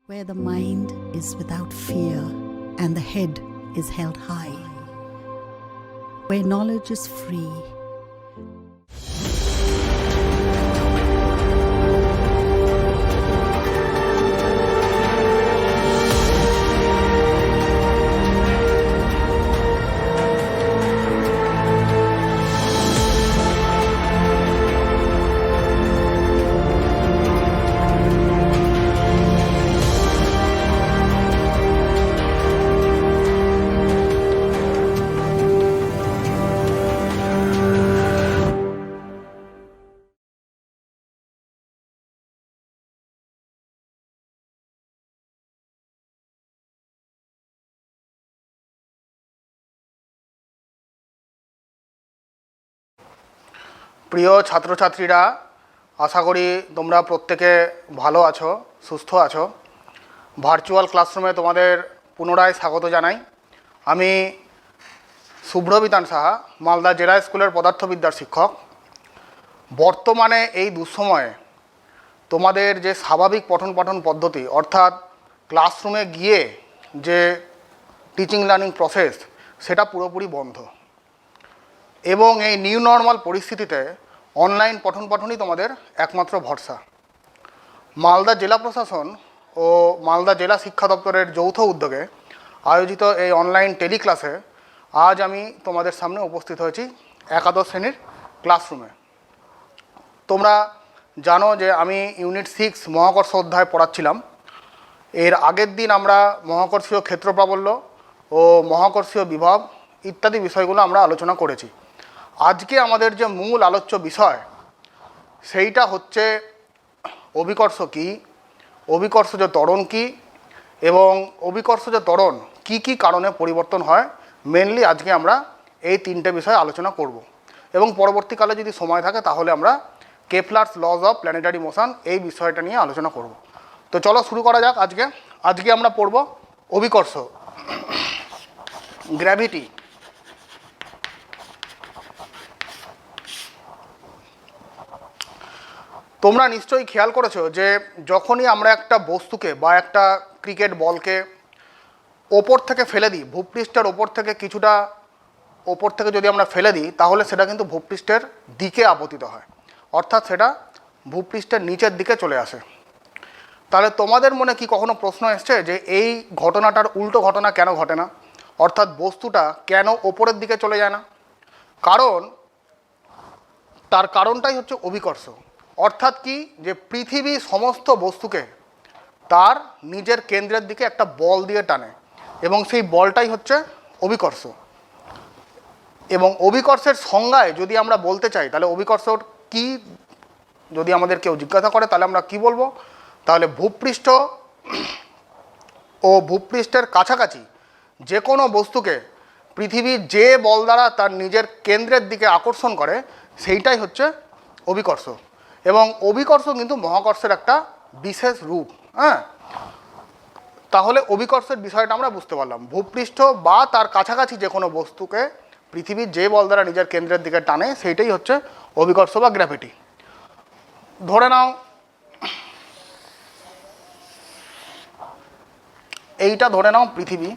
where the mind is without fear and the head is held high, where knowledge is free. প্রিয় ছাত্রছাত্রীরা, আশা করি তোমরা প্রত্যেকে ভালো আছো, সুস্থ আছো। ভার্চুয়াল ক্লাসরুমে তোমাদের পুনরায় স্বাগত জানাই। আমি শুভ্রবিতান সাহা, মালদা জেলা স্কুলের পদার্থবিদ্যার শিক্ষক। বর্তমানে এই দুঃসময়ে তোমাদের যে স্বাভাবিক পঠন পাঠন পদ্ধতি, অর্থাৎ ক্লাসরুমে গিয়ে যে টিচিং লার্নিং প্রসেস, সেটা পুরোপুরি বন্ধ। এবং এই নিউ নর্মাল পরিস্থিতিতে অনলাইন পঠন পাঠনই তোমাদের একমাত্র ভরসা। মালদা জেলা প্রশাসন ও মালদা জেলা শিক্ষা দপ্তরের যৌথ উদ্যোগে আয়োজিত এই অনলাইন টেলিক্লাসে আজ আমি তোমাদের সামনে উপস্থিত হয়েছি একাদশ শ্রেণীর ক্লাসরুমে। তোমরা জানো যে আমি ইউনিট 6 মহাকর্ষ অধ্যায় পড়াচ্ছিলাম। এর আগের দিন আমরা মহাকর্ষীয় ক্ষেত্র প্রাবল্য ও মহাকর্ষীয় বিভব ইত্যাদি বিষয়গুলো আমরা আলোচনা করেছি। আজকে আমাদের যে মূল আলোচ্য বিষয়, সেইটা হচ্ছে অভিকর্ষ কী, অভিকর্ষজ ত্বরণ কী, এবং অভিকর্ষজ ত্বরণ কী কী কারণে পরিবর্তন হয়। মেনলি আজকে আমরা এই তিনটে বিষয় আলোচনা করব, এবং পরবর্তীকালে যদি সময় থাকে তাহলে আমরা Kepler's lodge of planetary motion এই বিষয়টা নিয়ে আলোচনা করব। তো চলো শুরু করা যাক। আজকে আমরা পড়ব অভিকর্ষ, গ্র্যাভিটি। তোমরা নিশ্চয়ই খেয়াল করেছো যে যখনই আমরা একটা বস্তুকে বা একটা ক্রিকেট বলকে ওপর থেকে ফেলে দিই, ভূপৃষ্ঠের ওপর থেকে কিছুটা ওপর থেকে যদি আমরা ফেলে দিই, তাহলে সেটা কিন্তু ভূপৃষ্ঠের দিকে আপতিত হয়, অর্থাৎ সেটা ভূপৃষ্ঠের নিচের দিকে চলে আসে। তাহলে তোমাদের মনে কি কখনো প্রশ্ন এসছে যে এই ঘটনাটার উল্টো ঘটনা কেন ঘটে না, অর্থাৎ বস্তুটা কেন ওপরের দিকে চলে যায় না? তার কারণটাই হচ্ছে অভিকর্ষ। অর্থাৎ কি, যে পৃথিবী সমস্ত বস্তুকে তার নিজের কেন্দ্রের দিকে একটা বল দিয়ে টানে, এবং সেই বলটাই হচ্ছে অভিকর্ষ। এবং অভিকর্ষের সংজ্ঞায় যদি আমরা বলতে চাই, তাহলে অভিকর্ষ কি যদি আমাদের কেউ জিজ্ঞাসা করে, তাহলে আমরা কি বলবো? তাহলে ভূপৃষ্ঠ ও ভূপৃষ্ঠের কাছাকাছি যে কোনো বস্তুকে পৃথিবী যে বল দ্বারা তার নিজের কেন্দ্রের দিকে আকর্ষণ করে, সেইটাই হচ্ছে অভিকর্ষ। এবং অভিকর্ষ কিন্তু মহাকর্ষের একটা বিশেষ রূপ। তাহলে অভিকর্ষের বিষয়টা আমরা বুঝতে পারলাম। ভূপৃষ্ঠ বা তার কাছাকাছি যে কোনো বস্তুকে পৃথিবী যে বল দ্বারা নিজের কেন্দ্রের দিকে টানে, সেইটাই হচ্ছে অভিকর্ষ বা গ্র্যাভিটি। ধরে নাও পৃথিবী,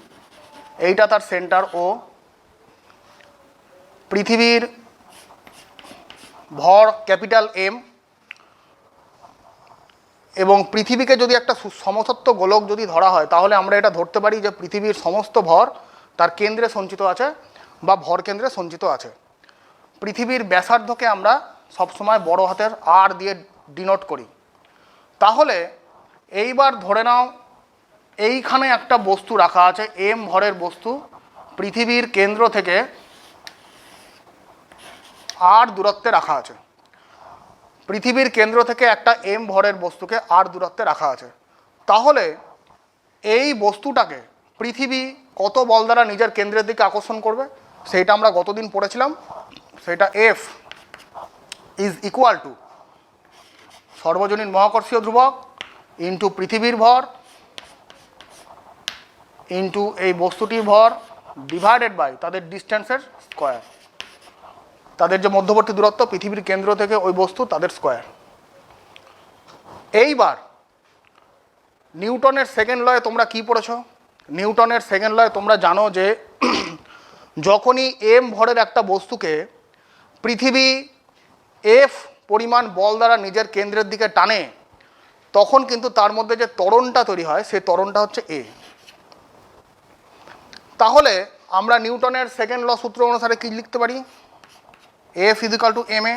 এইটা তার সেন্টার ও পৃথিবীর ভর ক্যাপিটাল এম, এবং পৃথিবীকে যদি একটা সমতত্ব গোলক যদি ধরা হয়, তাহলে আমরা এটা ধরতে পারি যে পৃথিবীর সমস্ত ভর তার কেন্দ্রে সঞ্চিত আছে বা ভর কেন্দ্রে সঞ্চিত আছে। পৃথিবীর ব্যাসার্ধকে আমরা সবসময় বড় হাতের আর দিয়ে ডিনোট করি। তাহলে এইবার ধরে নাও এইখানে একটা বস্তু রাখা আছে, এম ভরের বস্তু, পৃথিবীর কেন্দ্র থেকে আর দূরত্বে রাখা আছে। পৃথিবীর কেন্দ্র থেকে একটা এম ভরের বস্তুকে আর দূরত্বে রাখা আছে। তাহলে এই বস্তুটাকে পৃথিবী কত বল দ্বারা নিজের কেন্দ্রের দিকে আকর্ষণ করবে, সেইটা আমরা গতদিন পড়েছিলাম। সেটা এফ ইজ ইকুয়াল টু সর্বজনীন মহাকর্ষীয় ধ্রুবক ইন্টু পৃথিবীর ভর ইন্টু এই বস্তুটির ভর ডিভাইডেড বাই তাদের ডিস্টেন্সের স্কোয়ার, তাদের যে মধ্যবর্তী দূরত্ব পৃথিবীর কেন্দ্র থেকে ওই বস্তু, তাদের স্কোয়ার। এইবার নিউটনের সেকেন্ড লয়ে তোমরা কি পড়েছো? নিউটনের সেকেন্ড লয়ে তোমরা জানো যে যখনই এম ভরের একটা বস্তুকে পৃথিবী এফ পরিমাণ বল দ্বারা নিজের কেন্দ্রের দিকে টানে, তখন কিন্তু তার মধ্যে যে ত্বরণটা তৈরি হয় সেই ত্বরণটা হচ্ছে এ। তাহলে আমরা নিউটনের সেকেন্ড ল সূত্র অনুসারে কি লিখতে পারি? F equal to M A.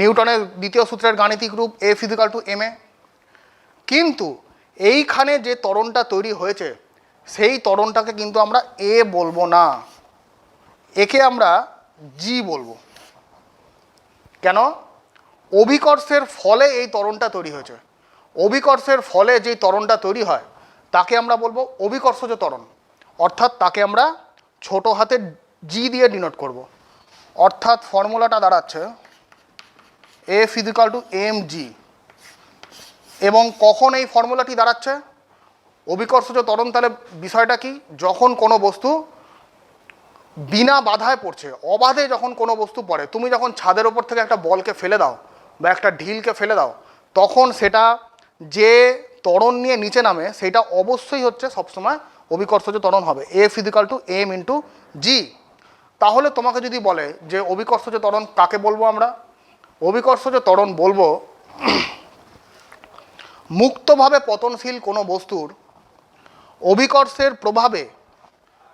নিউটনের দ্বিতীয় সূত্রের গাণিতিক রূপ F equal to M A. কিন্তু এইখানে যে ত্বরণটা তৈরি হয়েছে সেই ত্বরণটাকে কিন্তু আমরা এ বলবো না, একে আমরা জি বলবো। কেন? অভিকর্ষের ফলে এই ত্বরণটা তৈরি হয়েছে। অভিকর্ষের ফলে যেই ত্বরণটা তৈরি হয় তাকে আমরা বলবো অভিকর্ষজ ত্বরণ, অর্থাৎ তাকে আমরা ছোট হাতের জি দিয়ে ডিনোট করব। অর্থাৎ ফর্মুলাটা দাঁড়াচ্ছে F equal to M G. এবং কখন এই ফর্মুলাটি দাঁড়াচ্ছে? অভিকর্ষজ ত্বরণ তাহলে বিষয়টা কি? যখন কোনো বস্তু বিনা বাধায় পড়ছে, অবাধে যখন কোনো বস্তু পড়ে, তুমি যখন ছাদের ওপর থেকে একটা বলকে ফেলে দাও বা একটা ঢিলকে ফেলে দাও, তখন সেটা যে ত্বরণ নিয়ে নিচে নামে সেটা অবশ্যই হচ্ছে সবসময় অভিকর্ষজ ত্বরণ হবে, F equal to M into G. তাহলে তোমাকে যদি বলে যে অভিকর্ষজ ত্বরণ কাকে বলবো আমরা? অভিকর্ষজ ত্বরণ বলবো মুক্তভাবে পতনশীল কোনো বস্তুর অভিকর্ষের প্রভাবে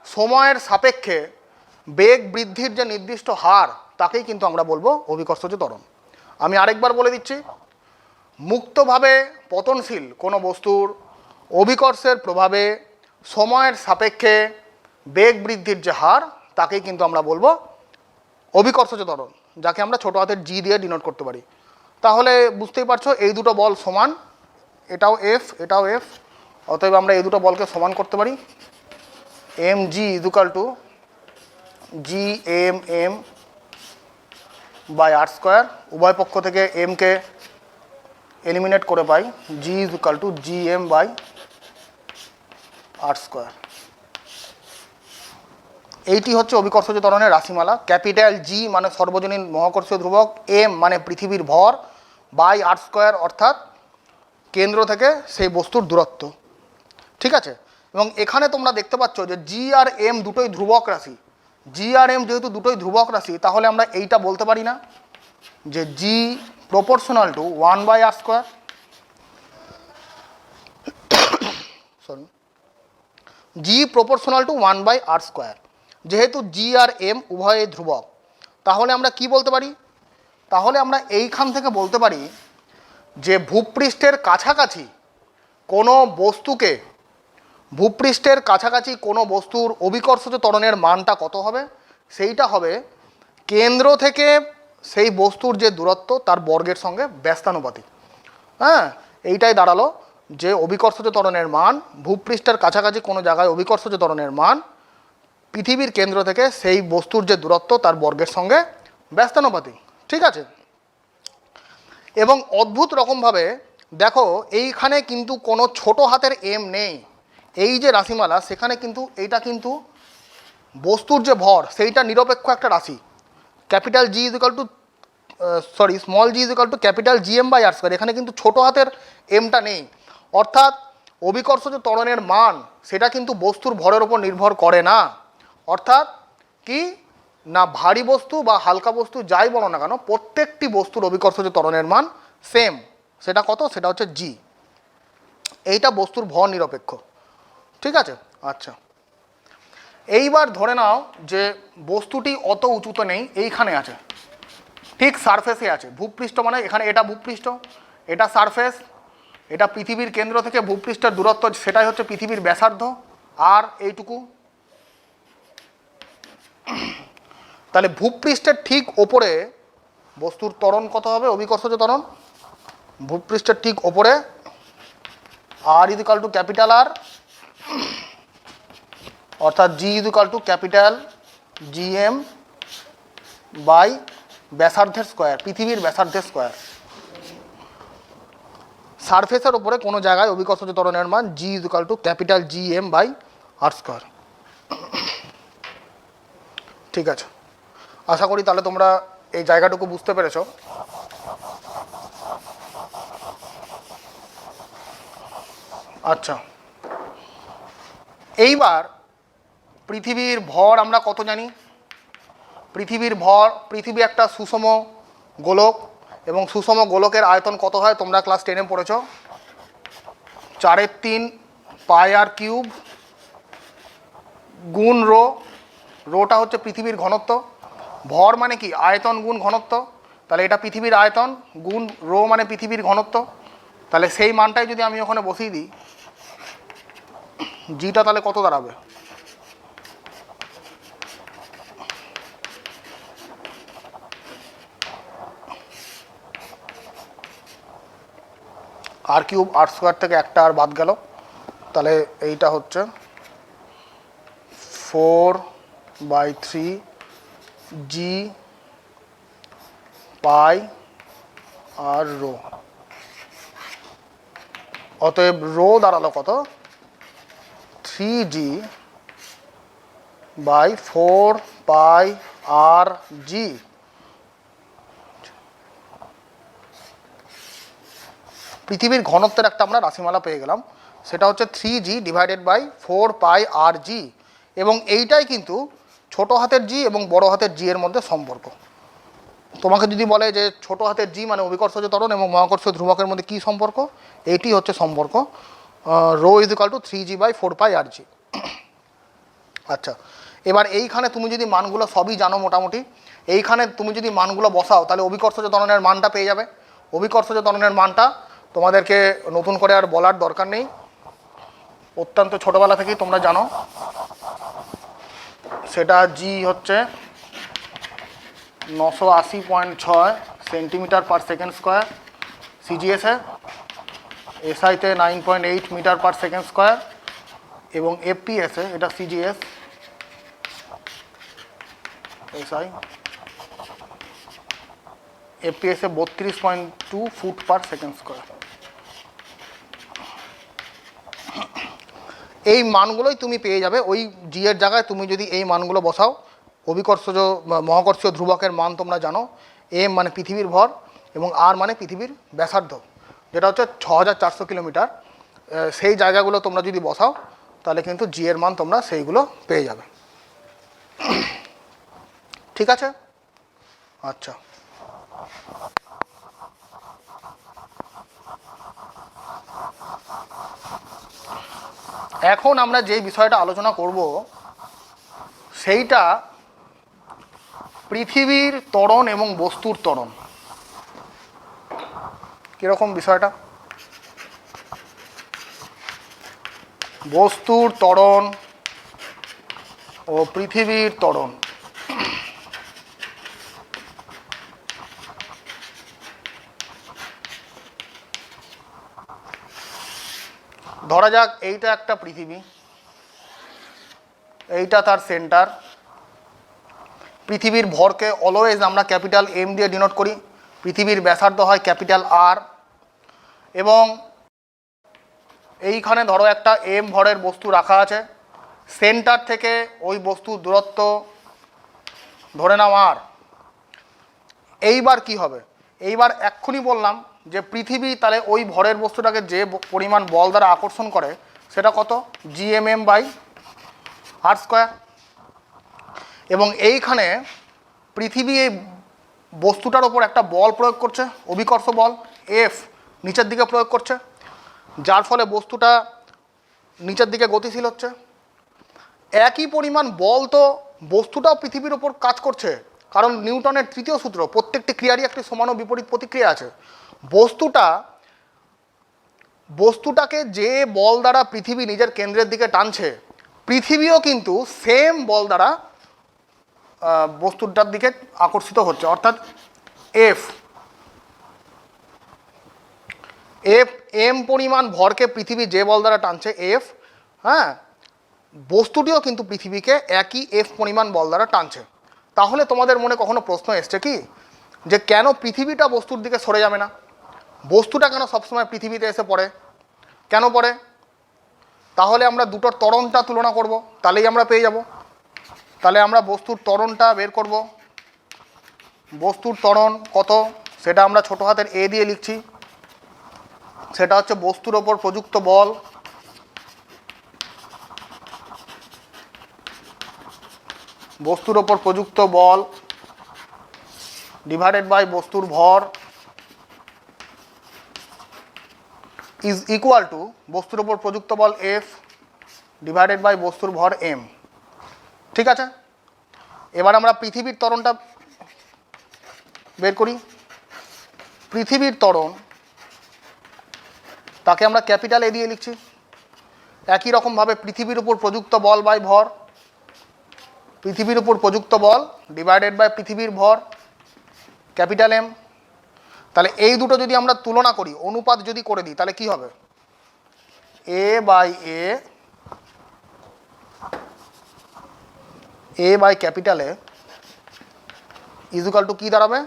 সময়ের সাপেক্ষে বেগ বৃদ্ধির যে নির্দিষ্ট হার তাকেই কিন্তু আমরা বলবো অভিকর্ষজ ত্বরণ। আমি আরেকবার বলে দিচ্ছি, মুক্তভাবে পতনশীল কোনো বস্তুর অভিকর্ষের প্রভাবে সময়ের সাপেক্ষে বেগ বৃদ্ধির যে হার তাকেই কিন্তু আমরা বলবো অভিকর্ষজ ত্বরণ, যাকে আমরা ছোটো হাতের জি দিয়ে ডিনোট করতে পারি। তাহলে বুঝতেই পারছো এই দুটো বল সমান, এটাও এফ এটাও এফ, অতএব আমরা এই দুটো বলকে সমান করতে পারি। M G equal to G M M by R square, উভয় পক্ষ থেকে এমকে এলিমিনেট করে পাই G equal to G M by R square. এইটি হচ্ছে অভিকর্ষজ ত্বরণের রাশিমালা। ক্যাপিটাল জি মানে সর্বজনীন মহাকর্ষীয় ধ্রুবক, এম মানে পৃথিবীর ভর, বাই আর স্কোয়ার অর্থাৎ কেন্দ্র থেকে সেই বস্তুর দূরত্ব। ঠিক আছে? এবং এখানে তোমরা দেখতে পাচ্ছ যে জি আর এম দুটোই ধ্রুবক রাশি। জি আর এম যেহেতু দুটোই ধ্রুবক রাশি, তাহলে আমরা এইটা বলতে পারি না যে G proportional to 1/r square, sorry, G proportional to 1/r square. যেহেতু জি আর এম উভয়ই ধ্রুবক, তাহলে আমরা কি বলতে পারি? তাহলে আমরা এইখান থেকে বলতে পারি যে ভূপৃষ্ঠের কাছাকাছি কোনো বস্তুকে, ভূপৃষ্ঠের কাছাকাছি কোনো বস্তুর অভিকর্ষজ ত্বরণের মানটা কত হবে? সেইটা হবে কেন্দ্র থেকে সেই বস্তুর যে দূরত্ব তার বর্গের সঙ্গে ব্যস্তানুপাতিক। হ্যাঁ, এইটাই দাঁড়ালো যে অভিকর্ষজ ত্বরণের মান, ভূপৃষ্ঠের কাছাকাছি কোনো জায়গায় অভিকর্ষজ ত্বরণের মান পৃথিবীর কেন্দ্র থেকে সেই বস্তুর যে দূরত্ব তার বর্গের সঙ্গে ব্যস্তানুপাতিক। ঠিক আছে? এবং অদ্ভুত রকমভাবে দেখো এইখানে কিন্তু কোনো ছোট হাতের এম নেই। এই যে রাশিমালা সেখানে কিন্তু এইটা কিন্তু বস্তুর যে ভর সেইটা নিরপেক্ষ একটা রাশি। Capital G equal to small G equal to capital G M by R square, এখানে কিন্তু ছোট হাতের এমটা নেই। অর্থাৎ অভিকর্ষজ ত্বরণের মান সেটা কিন্তু বস্তুর ভরের ওপর নির্ভর করে না। অর্থাৎ কি না, ভারী বস্তু বা হালকা বস্তু যাই বলো না কেন, প্রত্যেকটি বস্তুর অভিকর্ষজ ত্বরণের মান সেম। সেটা কত? সেটা হচ্ছে জি। এইটা বস্তুর ভর নিরপেক্ষ। ঠিক আছে? আচ্ছা, এইবার ধরে নাও যে বস্তুটি অত উঁচুতে নেই, এইখানে আছে, ঠিক সারফেসে আছে। ভূপৃষ্ঠ মানে এখানে এটা ভূপৃষ্ঠ, এটা সারফেস, এটা পৃথিবীর কেন্দ্র থেকে ভূপৃষ্ঠের দূরত্ব, সেটাই হচ্ছে পৃথিবীর ব্যাসার্ধ, আর এইটুকু। তাহলে ভূপৃষ্ঠের ঠিক ওপরে বস্তুর ত্বরণ কত হবে? অভিকর্ষজ ত্বরণ ভূপৃষ্ঠের ঠিক ওপরে R equal to capital R, অর্থাৎ G equal to capital G M by ব্যাসার্ধের স্কোয়ার, পৃথিবীর ব্যাসার্ধের স্কোয়ার। সারফেসের ওপরে কোনো জায়গায় অভিকর্ষজ ত্বরণের মান G equal to capital G M by R square. ঠিক আছে, আশা করি তাহলে তোমরা এই জায়গাটুকু বুঝতে পেরেছো। আচ্ছা, এইবার পৃথিবীর ভর আমরা কত জানি? পৃথিবীর ভর, পৃথিবী একটা সুষম গোলক, এবং সুষম গোলকের আয়তন কত হয় তোমরা ক্লাস 10-এ পড়েছ, 4/3 পাই আর কিউব গুণ রো। রোটা হচ্ছে পৃথিবীর ঘনত্ব, ভর মানে কি আয়তন গুণ ঘনত্ব, তাহলে এটা পৃথিবীর আয়তন গুণ রো মানে পৃথিবীর ঘনত্ব। তাহলে সেই মানটাই যদি আমি ওখানে বসিয়ে দিই, জিটা তাহলে কত দাঁড়াবে? আর কিউব, আর স্কোয়ার থেকে একটা আর বাদ গেল, তাহলে এইটা হচ্ছে 4/3 জি পাই আর রো। অতএব রো দাঁড়ালো কত? 3g/4 পাই আর জি। পৃথিবীর ঘনত্বের একটা আমরা রাশিমালা পেয়ে গেলাম, সেটা হচ্ছে 3g/4 পাই আর জি। এবং এইটাই কিন্তু ছোট হাতের জি এবং বড় হাতের জি এর মধ্যে সম্পর্ক। তোমাকে যদি বলে যে ছোট হাতের জি মানে অভিকর্ষজ ত্বরণ এবং মহাকর্ষীয় ধ্রুবকের মধ্যে কী সম্পর্ক, এইটি হচ্ছে সম্পর্ক, রো = 3g/4 পাই আর জি। আচ্ছা, এবার এইখানে তুমি যদি মানগুলো সবই জানো মোটামুটি, এইখানে তুমি যদি মানগুলো বসাও তাহলে অভিকর্ষজ ত্বরণের মানটা পেয়ে যাবে। অভিকর্ষজ ত্বরণের মানটা তোমাদেরকে নতুন করে আর বলার দরকার নেই, অত্যন্ত ছোটোবেলা থেকেই তোমরা জানো। সেটা জি হচ্ছে 980.6 সেন্টিমিটার পার সেকেন্ড স্কোয়ার সিজিএসে, এসআইতে 9.8 মিটার পার সেকেন্ড স্কোয়ার, এবং এফপিএসে এটা সিজিএস এসআই এফপিএসে 32.2 ফুট পার সেকেন্ড স্কোয়ার। এই মানগুলোই তুমি পেয়ে যাবে ওই জি এর জায়গায়। তুমি যদি এই মানগুলো বসাও, অভিকর্ষজ মহাকর্ষীয় ধ্রুবকের মান তোমরা জানো, এম মানে পৃথিবীর ভর এবং আর মানে পৃথিবীর ব্যাসার্ধ, যেটা হচ্ছে 6400 কিলোমিটার। সেই জায়গাগুলো তোমরা যদি বসাও তাহলে কিন্তু জি এর মান তোমরা সেইগুলো পেয়ে যাবে। ঠিক আছে? আচ্ছা, এখন আমরা যে বিষয়টা আলোচনা করব সেইটা পৃথিবীর ত্বরণ এবং বস্তুর ত্বরণ। কীরকম বিষয়টা? বস্তুর ত্বরণ ও পৃথিবীর ত্বরণ। ধরা যাক এইটা একটা পৃথিবী, এইটা তার সেন্টার। পৃথিবীর ভরকে অলওয়েজ আমরা ক্যাপিটাল এম দিয়ে ডিনোট করি, পৃথিবীর ব্যাসার্ধ হয় ক্যাপিটাল আর, এবং এইখানে ধরো একটা এম ভরের বস্তু রাখা আছে, সেন্টার থেকে ওই বস্তুর দূরত্ব ধরে নাও আর। এইবার কি হবে? এইবার এক্ষুনি বললাম যে পৃথিবী তাহলে ওই ভরের বস্তুটাকে যে পরিমাণ বল দ্বারা আকর্ষণ করে সেটা কত? gmm/r²। এবং এইখানে পৃথিবী এই বস্তুটার ওপর একটা বল প্রয়োগ করছে, অভিকর্ষ বল এফ নিচের দিকে প্রয়োগ করছে, যার ফলে বস্তুটা নিচের দিকে গতিশীল হচ্ছে। একই পরিমাণ বল তো বস্তুটাও পৃথিবীর ওপর কাজ করছে, কারণ নিউটনের তৃতীয় সূত্র, প্রত্যেকটি ক্রিয়ারই একটি সমান ও বিপরীত প্রতিক্রিয়া আছে। বস্তুটাকে যে বল দ্বারা পৃথিবী নিজের কেন্দ্রের দিকে টানছে, পৃথিবীও কিন্তু সেম বল দ্বারা বস্তুটার দিকে আকর্ষিত হচ্ছে, অর্থাৎ এফ এম পরিমাণ ভরকে পৃথিবী যে বল দ্বারা টানছে এফ, হ্যাঁ, বস্তুটিও কিন্তু পৃথিবীকে একই এফ পরিমাণ বল দ্বারা টানছে। তাহলে তোমাদের মনে কখনো প্রশ্ন এসছে কি যে কেন পৃথিবীটা বস্তুর দিকে সরে যাবে না? বস্তুটা কেন সবসময় পৃথিবীতে এসে পড়ে? কেন পড়ে? তাহলে আমরা দুটোর ত্বরণটা তুলনা করব, তাহলেই আমরা পেয়ে যাব। তাহলে আমরা বস্তুর ত্বরণটা বের করব। বস্তুর ত্বরণ কত সেটা আমরা ছোট হাতের এ দিয়ে লিখছি, সেটা হচ্ছে বস্তুর ওপর প্রযুক্ত বল বস্তুর ওপর প্রযুক্ত বল ডিভাইডেড বাই বস্তুর ভর ইজ ইকুয়াল টু বস্তুর ওপর প্রযুক্ত বল F ডিভাইডেড বাই বস্তুর ভর M। ঠিক আছে, এবার আমরা পৃথিবীর ত্বরণটা বের করি। পৃথিবীর ত্বরণ তাকে আমরা ক্যাপিটাল A দিয়ে লিখছি। একই রকমভাবে পৃথিবীর উপর প্রযুক্ত বল বাই ভর, পৃথিবীর উপর প্রযুক্ত বল ডিভাইডেড বাই পৃথিবীর ভর ক্যাপিটাল M। তাহলে এই দুটো যদি আমরা তুলনা করি, অনুপাত যদি করে দিই, তাহলে কি হবে? A by capital A is equal to কি দাঁড়াবে?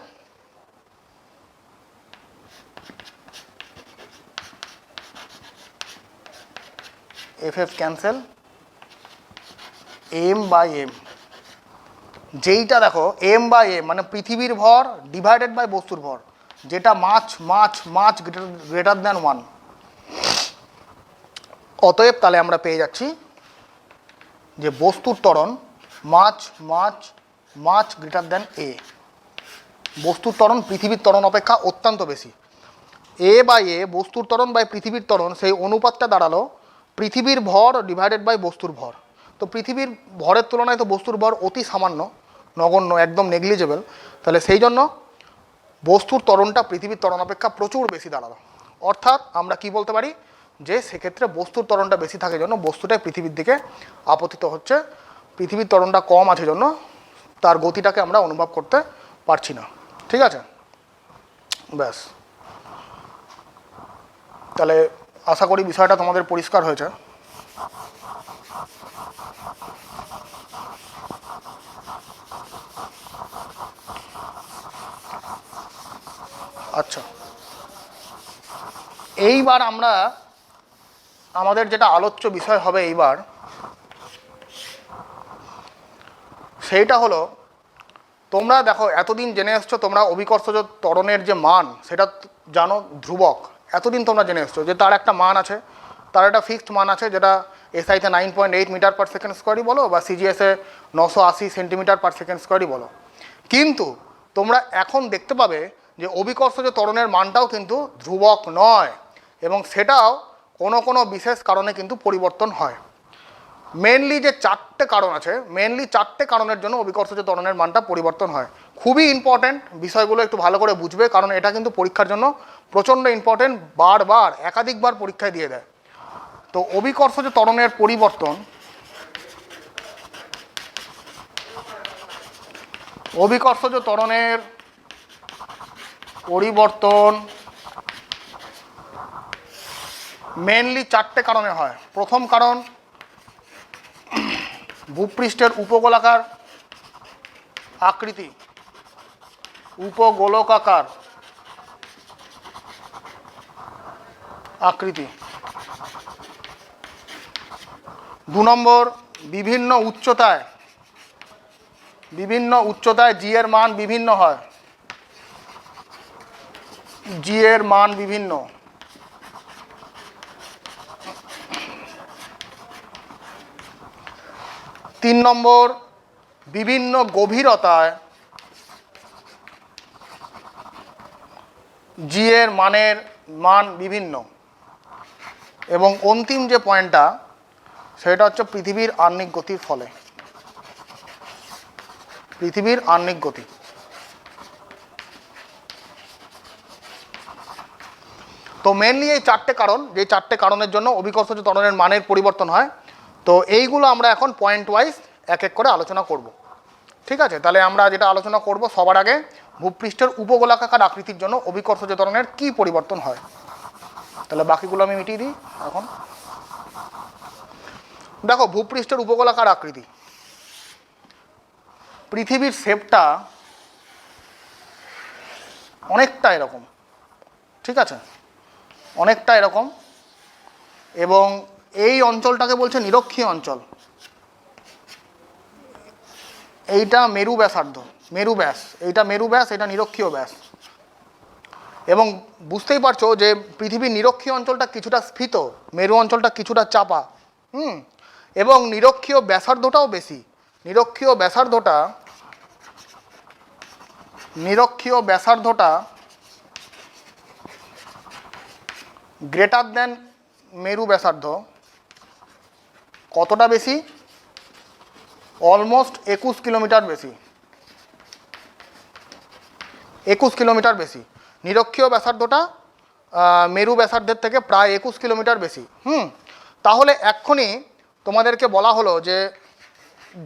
FF cancel, M by M। যেইটা দেখো M বাই M মানে পৃথিবীর ভর ডিভাইডেড বাই বস্তুর ভর, যেটা মাছ গ্রেটার দ্যান 1। অতএব তাহলে আমরা পেয়ে যাচ্ছি যে বস্তুর ত্বরণ মাছ গ্রেটার দ্যান A। বস্তুর ত্বরণ পৃথিবীর ত্বরণ অপেক্ষা অত্যন্ত বেশি। A বাই A বস্তুর ত্বরণ বাই পৃথিবীর ত্বরণ, সেই অনুপাতটা দাঁড়ালো পৃথিবীর ভর ডিভাইডেড বাই বস্তুর ভর। তো পৃথিবীর ভরের তুলনায় তো বস্তুর ভর অতি সামান্য, নগণ্য, একদম নেগলিজেবল। তাহলে সেই জন্য বস্তুর ত্বরণটা পৃথিবীর ত্বরণ অপেক্ষা প্রচুর বেশি দাঁড়ালো। অর্থাৎ আমরা কি বলতে পারি যে সেক্ষেত্রে বস্তুর ত্বরণটা বেশি থাকে জন্য বস্তুটাই পৃথিবীর দিকে আপতিত হচ্ছে। পৃথিবীর ত্বরণটা কম আছে জন্য তার গতিটাকে আমরা অনুভব করতে পারছি না। ঠিক আছে, ব্যাস। তাহলে আশা করি বিষয়টা তোমাদের পরিষ্কার হয়েছে। আচ্ছা, এইবার আমরা আমাদের যেটা আলোচ্য বিষয় হবে এইবার, সেইটা হলো, তোমরা দেখো এতদিন জেনে এসছো তোমরা অভিকর্ষজ ত্বরণের যে মান সেটা জানো ধ্রুবক। এতদিন তোমরা জেনে এসছো যে তার একটা মান আছে, তার একটা ফিক্সড মান আছে, যেটা এসআইতে 9.8 মিটার পার সেকেন্ড স্কোয়ারই বলো বা সিজিএসে 980 সেন্টিমিটার পার সেকেন্ড স্কোয়ারই বলো। কিন্তু তোমরা এখন দেখতে পাবে যে অভিকর্ষজ ত্বরণের মানটাও কিন্তু ধ্রুবক নয়, এবং সেটাও কোনো বিশেষ কারণে কিন্তু পরিবর্তন হয়। মেনলি যে চারটে কারণ আছে, মেনলি চারটে কারণের জন্য অভিকর্ষজ ত্বরণের মানটা পরিবর্তন হয়। খুবই ইম্পর্ট্যান্ট বিষয়গুলো একটু ভালো করে বুঝবে, কারণ এটা কিন্তু পরীক্ষার জন্য প্রচণ্ড ইম্পর্ট্যান্ট, বারবার একাধিকবার পরীক্ষায় দিয়ে দেয়। তো অভিকর্ষজ ত্বরণের পরিবর্তন, অভিকর্ষজ ত্বরণের পরিবর্তন মেনলি চারটে কারণে হয়। প্রথম কারণ, ভূপৃষ্ঠের উপগোলাকার আকৃতি, উপগোলকাকার আকৃতি। 2 নম্বর, বিভিন্ন উচ্চতায় জি এর মান বিভিন্ন হয়, জি এর মান বিভিন্ন। 3 নম্বর, বিভিন্ন গভীরতায় জি এর মান বিভিন্ন। এবং অন্তিম যে পয়েন্টটা সেটা হচ্ছে পৃথিবীর আহ্নিক গতির ফলে, পৃথিবীর আহ্নিক গতি। তো মেনলি এই চারটে কারণ, যে চারটে কারণের জন্য অভিকর্ষজ ত্বরণের মানের পরিবর্তন হয়। তো এইগুলো আমরা এখন পয়েন্ট ওয়াইজ এক এক করে আলোচনা করব। ঠিক আছে, তাহলে আমরা যেটা আলোচনা করব সবার আগে ভূপৃষ্ঠের উপগোলাকার আকৃতির জন্য অভিকর্ষজ ত্বরণের কি পরিবর্তন হয়। তাহলে বাকিগুলো আমি মিটিয়ে দিই। এখন দেখো ভূপৃষ্ঠের উপগোলাকার আকৃতি, পৃথিবীর শেপটা অনেকটা এরকম, ঠিক আছে, অনেকটা এরকম। এবং এই অঞ্চলটাকে বলছে নিরক্ষীয় অঞ্চল। এইটা মেরু ব্যাসার্ধ, মেরু ব্যাস, এইটা মেরু ব্যাস, এটা নিরক্ষীয় ব্যাস। এবং বুঝতেই পারছো যে পৃথিবীর নিরক্ষীয় অঞ্চলটা কিছুটা স্ফীত, মেরু অঞ্চলটা কিছুটা চাপা। এবং নিরক্ষীয় ব্যাসার্ধটাও বেশি, নিরক্ষীয় ব্যাসার্ধটা গ্রেটার দেন মেরু ব্যাসার্ধ কতটা বেশি? অলমোস্ট 21 কিলোমিটার বেশি। 21 কিলোমিটার বেশি। নিরক্ষীয় ব্যাসার্ধটা মেরু ব্যাসার্ধের থেকে প্রায় 21 কিলোমিটার বেশি। তাহলে এক্ষুনি তোমাদেরকে বলা হলো যে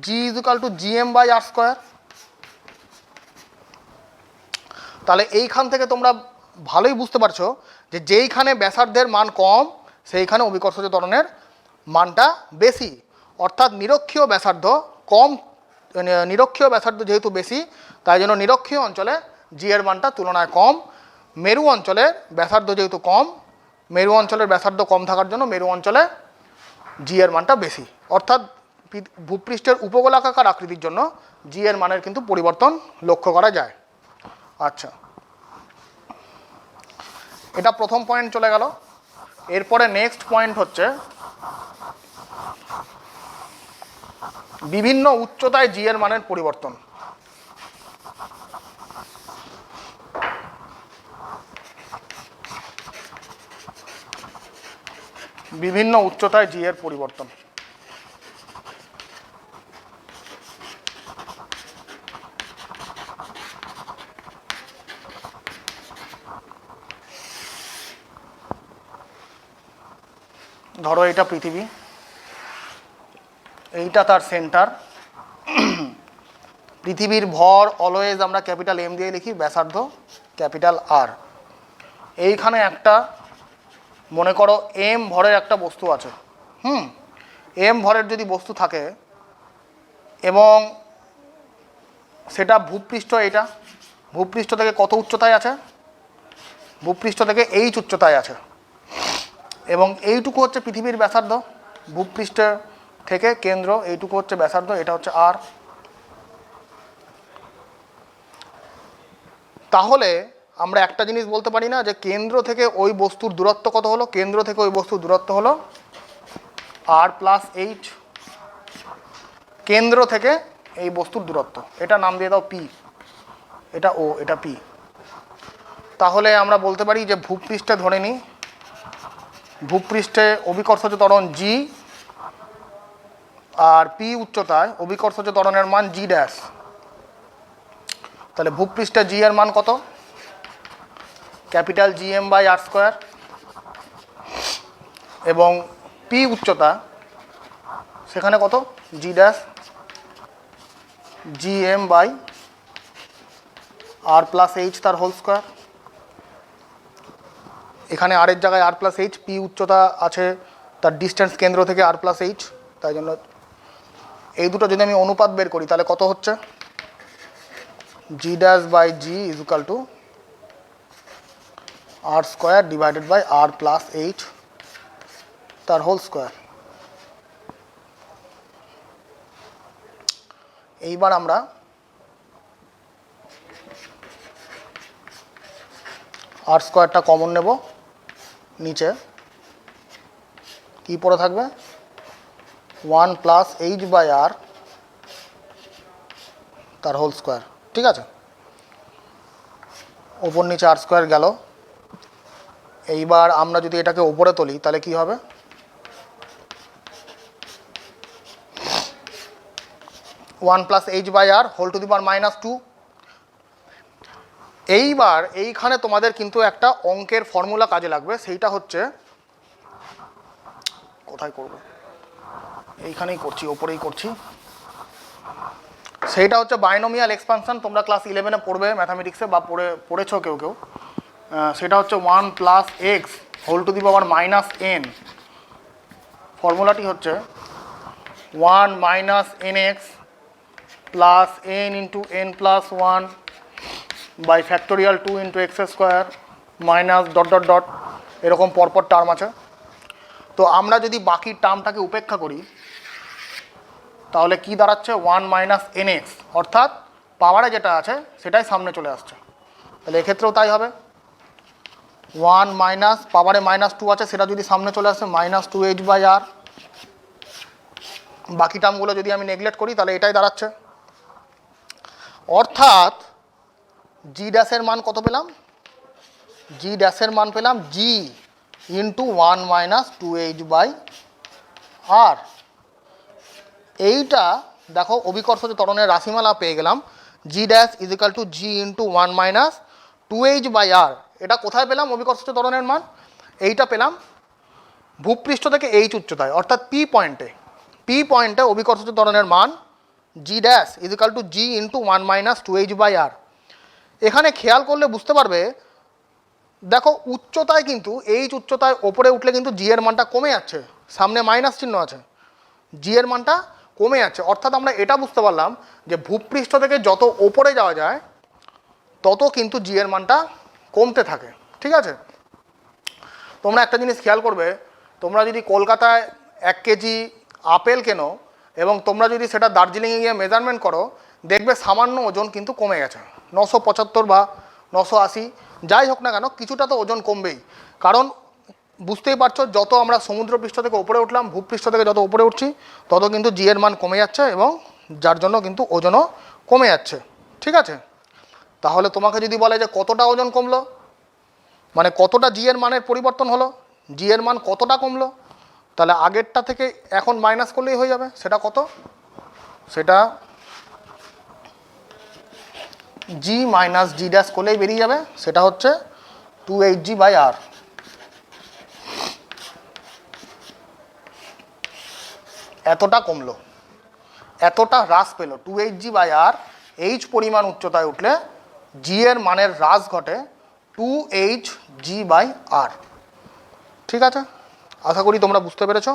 জি ইজুকাল টু GM/r²। তাহলে এইখান থেকে তোমরা ভালোই বুঝতে পারছো যে যেইখানে ব্যাসার্ধের মান কম সেইখানে অভিকর্ষজ ত্বরণের মানটা বেশি। অর্থাৎ নিরক্ষীয় ব্যাসার্ধ কম, নিরক্ষীয় ব্যাসার্ধ যেহেতু বেশি তাই জন্য নিরক্ষীয় অঞ্চলে জি এর মানটা তুলনায় কম। মেরু অঞ্চলের ব্যাসার্ধ যেহেতু কম, মেরু অঞ্চলের ব্যাসার্ধ কম থাকার জন্য মেরু অঞ্চলে জি এর মানটা বেশি। অর্থাৎ ভূপৃষ্ঠের উপগোলাকার আকৃতির জন্য জি এর মানের কিন্তু পরিবর্তন লক্ষ্য করা যায়। আচ্ছা, এটা প্রথম পয়েন্ট চলে গেল। এরপরে নেক্সট পয়েন্ট হচ্ছে বিভিন্ন উচ্চতায় জি এর মানের পরিবর্তন। বিভিন্ন উচ্চতায় জি এর পরিবর্তন। ধরো এটা পৃথিবী, এইটা তার সেন্টার। পৃথিবীর ভর অলওয়েজ আমরা ক্যাপিটাল এম দিয়ে লিখি, ব্যাসার্ধ ক্যাপিটাল আর। এইখানে একটা মনে করো এম ভরের একটা বস্তু আছে। এম ভরের যদি বস্তু থাকে এবং সেটা ভূপৃষ্ঠ, এইটা ভূপৃষ্ঠ থেকে কত উচ্চতায় আছে? ভূপৃষ্ঠ থেকে এইচ উচ্চতায় আছে এবং এইটুকু হচ্ছে পৃথিবীর ব্যাসার্ধ। ভূপৃষ্ঠের থেকে কেন্দ্র এইটুকু হচ্ছে ব্যাসার্ধ, এটা হচ্ছে আর। তাহলে আমরা একটা জিনিস বলতে পারি না যে কেন্দ্র থেকে ওই বস্তুর দূরত্ব কত হলো? কেন্দ্র থেকে ওই বস্তুর দূরত্ব হলো r+h। কেন্দ্র থেকে এই বস্তুর দূরত্ব, এটা নাম দিয়ে দাও পি, এটা ও, এটা পি। তাহলে আমরা বলতে পারি যে ভূপৃষ্ঠে ধরে নিই, ভূপৃষ্ঠে অভিকর্ষজ ত্বরণ জি আর পি উচ্চতায় অভিকর্ষজ ত্বরণের মান জি ড্যাশ। তাহলে ভূপৃষ্ঠে জি এর মান কত? Capital GM/r²। এবং পি উচ্চতা সেখানে কত? জি ড্যাশ GM/r+h তার হোল স্কোয়ার। এখানে আর এর জায়গায় r+h, পি উচ্চতা আছে তার ডিস্টেন্স কেন্দ্র থেকে r+h, তাই জন্য এই দুটো যদি আমি অনুপাত বের করি তাহলে কত হচ্ছে? G'/g equal to r² divided by r+h তার হোল স্কোয়ার। এইবার আমরা r² কমন নেব, নিচে কি পড়ে থাকবে? 1+h/r তার হোল স্কোয়ার। ঠিক আছে, ওপর নিচে r² গেল। এইবার আমরা যদি এটাকে ওপরে তুলি তাহলে কি হবে? 1+h/r হোল টু দি পাওয়ার -2। এইবার এইখানে তোমাদের কিন্তু একটা অঙ্কের ফর্মুলা কাজে লাগবে, সেইটা হচ্ছে, কোথায় করব? এইখানেই করছি, ওপরেই করছি। সেইটা হচ্ছে বাইনোমিয়াল এক্সপানশন। তোমরা ক্লাস 11-এ পড়বে ম্যাথামেটিক্সে, বা পড়েছো কেউ কেউ। সেটা হচ্ছে 1+x whole to the power -n। ফর্মুলাটি হচ্ছে 1 - nx plus n into n+1 by factorial 2 into x² minus dot dot dot, এরকম পরপর টার্ম আছে। তো আমরা যদি বাকি টার্মটাকে উপেক্ষা করি তাহলে কি দাঁড়াচ্ছে? 1 - nx, অর্থাৎ পাওয়ারে যেটা আছে সেটাই সামনে চলে আসছে। তাহলে এক্ষেত্রেও তাই হবে। 1 মাইনাস পাওয়ারে -2 আছে, সেটা যদি সামনে চলে আসে -2h/r বাকি টার্মগুলো যদি আমি নেগলেক্ট করি তাহলে এটাই দাঁড়াচ্ছে, অর্থাৎ জি ড্যাশের মান কত পেলাম, জি ড্যাশের মান পেলাম G into 1 minus 2h by R. এইটা দেখো অভিকর্ষজ ত্বরণের রাশিমালা পেয়ে গেলাম, G dash is equal to G into 1 minus 2h by R. এটা কোথায় পেলাম অভিকর্ষজ ত্বরণের মান, এইটা পেলাম ভূপৃষ্ঠ থেকে এইচ উচ্চতায় অর্থাৎ পি পয়েন্টে অভিকর্ষজ ত্বরণের মান G dash is equal to G into 1 minus 2h by R. এখানে খেয়াল করলে বুঝতে পারবে, দেখো উচ্চতায় কিন্তু এইচ উচ্চতায় ওপরে উঠলে কিন্তু জি এর মানটা কমে যাচ্ছে, সামনে মাইনাস চিহ্ন আছে, জি এর মানটা কমে যাচ্ছে, অর্থাৎ আমরা এটা বুঝতে পারলাম যে ভূপৃষ্ঠ থেকে যত ওপরে যাওয়া যায় তত কিন্তু জি এর মানটা কমতে থাকে। ঠিক আছে, তোমরা একটা জিনিস খেয়াল করবে, তোমরা যদি কলকাতায় 1 কেজি আপেল কেনো এবং তোমরা যদি সেটা দার্জিলিংয়ে গিয়ে মেজারমেন্ট করো, দেখবে সামান্য ওজন কিন্তু কমে গেছে, 975 বা 980 যাই হোক না কেন কিছুটা তো ওজন কমবেই, কারণ বুঝতেই পারছো যত আমরা সমুদ্রপৃষ্ঠ থেকে উপরে উঠলাম, ভূপৃষ্ঠ থেকে যত উপরে উঠছি তত কিন্তু জি এর মান কমে যাচ্ছে এবং যার জন্য কিন্তু ওজনও কমে যাচ্ছে। ঠিক আছে, তাহলে তোমাকে যদি বলে যে কতটা ওজন কমলো, মানে কতটা জি এর মানের পরিবর্তন হলো, জি এর মান কতটা কমলো, তাহলে আগেরটা থেকে এখন মাইনাস করলেই হয়ে যাবে। সেটা কত, সেটা জি মাইনাস জি ড্যাশ করলেই বেরিয়ে যাবে, সেটা হচ্ছে 2hg বাই আর। এতটা কমলো, এতটা হ্রাস পেল 2hg বাই আর। এইচ পরিমাণ উচ্চতায় উঠলে জি এর মানের হ্রাস ঘটে 2hg বাই আর। ঠিক আছে, আশা করি তোমরা বুঝতে পেরেছো।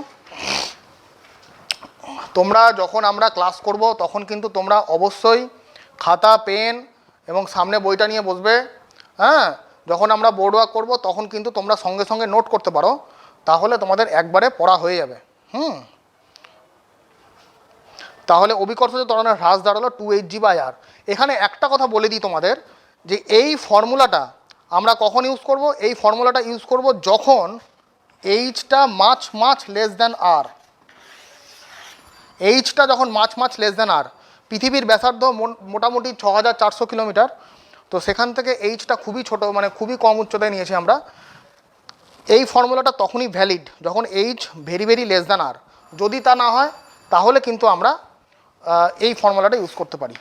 তোমরা যখন আমরা ক্লাস করব তখন কিন্তু তোমরা অবশ্যই খাতা পেন এবং সামনে বইটা নিয়ে বসবে। হ্যাঁ, যখন আমরা বোর্ড ওয়ার্ক করবো তখন কিন্তু তোমরা সঙ্গে সঙ্গে নোট করতে পারো, তাহলে তোমাদের একবারে পড়া হয়ে যাবে। তাহলে অভিকর্ষজ ত্বরণের হ্রাস দাঁড়ালো 2hg বাই আর। এখানে একটা কথা বলে দিই তোমাদের, যে এই ফর্মুলাটা আমরা কখন ইউজ করব, এই ফর্মুলাটা ইউজ করব যখন এইচটা মাছ লেস দ্যান আর। এইচটা যখন মাছ লেস দ্যান আর, পৃথিবীর ব্যাসার্ধ মোটামুটি 6400 কিলোমিটার, তো সেখান থেকে এইচটা খুবই ছোট, মানে খুবই কম উচ্চতায় নিয়েছি আমরা। এই ফর্মুলাটা তখনই ভ্যালিড যখন H very very less than R. যদি তা না হয় তাহলে কিন্তু আমরা এই ফর্মুলাটা ইউজ করতে পারি।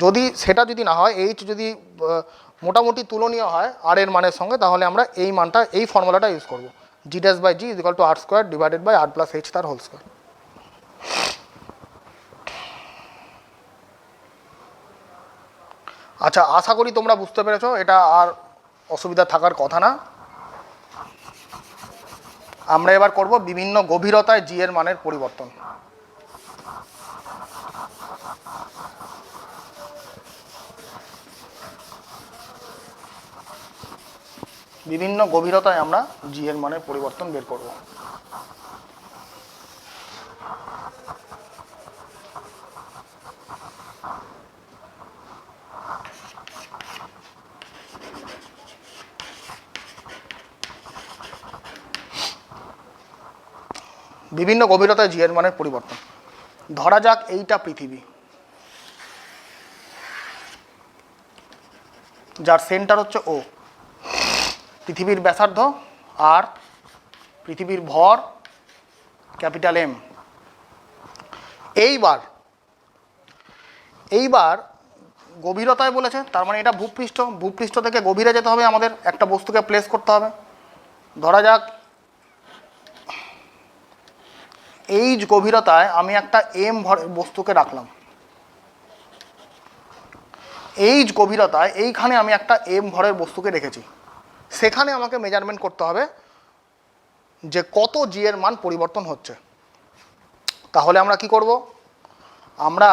যদি না হয়, এইচ যদি মোটামুটি তুলনীয় হয় আর এর মানের সঙ্গে, তাহলে আমরা এই ফর্মুলাটা ইউজ করব, G dash by G is equal to R square divided by R plus H তার হোল স্কোয়ার। আচ্ছা, আশা করি তোমরা বুঝতে পেরেছো, এটা আর অসুবিধা থাকার কথা না। আমরা এবার করব বিভিন্ন গভীরতায় জি এর মানের পরিবর্তন। বিভিন্ন গভীরতায় আমরা জি এর মানের পরিবর্তন বের করব। বিভিন্ন গভীরতায় জি এর মানের পরিবর্তন। ধরা যাক এইটা পৃথিবী, যার সেন্টার হচ্ছে ও, পৃথিবীর ব্যাসার্ধ আর, পৃথিবীর ভর ক্যাপিটাল এম। এইবার গভীরতায় বলেছে, তার মানে এটা ভূপৃষ্ঠ থেকে গভীরে যেতে হবে, আমাদের একটা বস্তুকে প্লেস করতে হবে। ধরা যাক এইচ গভীরতায় আমি একটা এম ভরের বস্তুকে রাখলাম। এইচ গভীরতায় এইখানে আমি একটা এম ভরের বস্তুকে রেখেছি, সেখানে আমাকে মেজারমেন্ট করতে হবে যে কত জি এর মান পরিবর্তন হচ্ছে। তাহলে আমরা কি করব, আমরা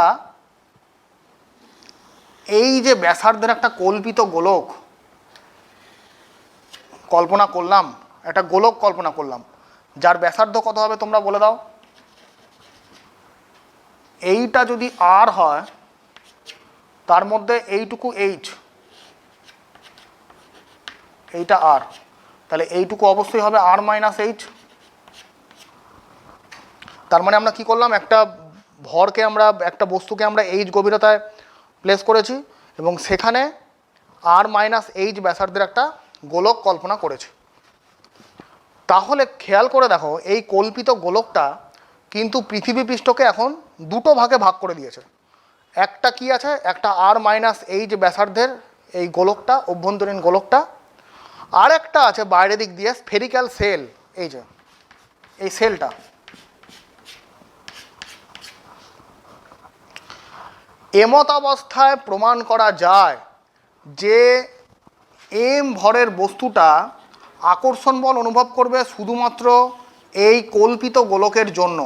এই যে ব্যাসার্ধের একটা কল্পিত গোলক কল্পনা করলাম, একটা গোলক কল্পনা করলাম, যার ব্যাসার্ধ কত হবে তোমরা বলে দাও। এইটা যদি আর হয়, তার মধ্যে এইটুকু এইচ, এইটা আর, তাহলে এইটুকু অবশ্যই হবে আর মাইনাস এইচ। তার মানে আমরা কি করলাম, একটা ভরকে আমরা, একটা বস্তুকে আমরা এইচ গভীরতায় প্লেস করেছি এবং সেখানে আর মাইনাস এইচ ব্যাসার্ধের একটা গোলক কল্পনা করেছি। তাহলে খেয়াল করে দেখো, এই কল্পিত গোলকটা কিন্তু পৃথিবী পৃষ্ঠকে এখন দুটো ভাগে ভাগ করে দিয়েছে। একটা কি আছে, একটা আর মাইনাস এইচ ব্যাসার্ধের এই গোলকটা, অভ্যন্তরীণ গোলকটা, আর একটা আছে বাইরের দিক দিয়ে স্ফেরিক্যাল সেল, এই যে এই সেলটা। এমত অবস্থায় প্রমাণ করা যায় যে এম ভরের বস্তুটা আকর্ষণ বল অনুভব করবে শুধুমাত্র এই কল্পিত গোলকের জন্য,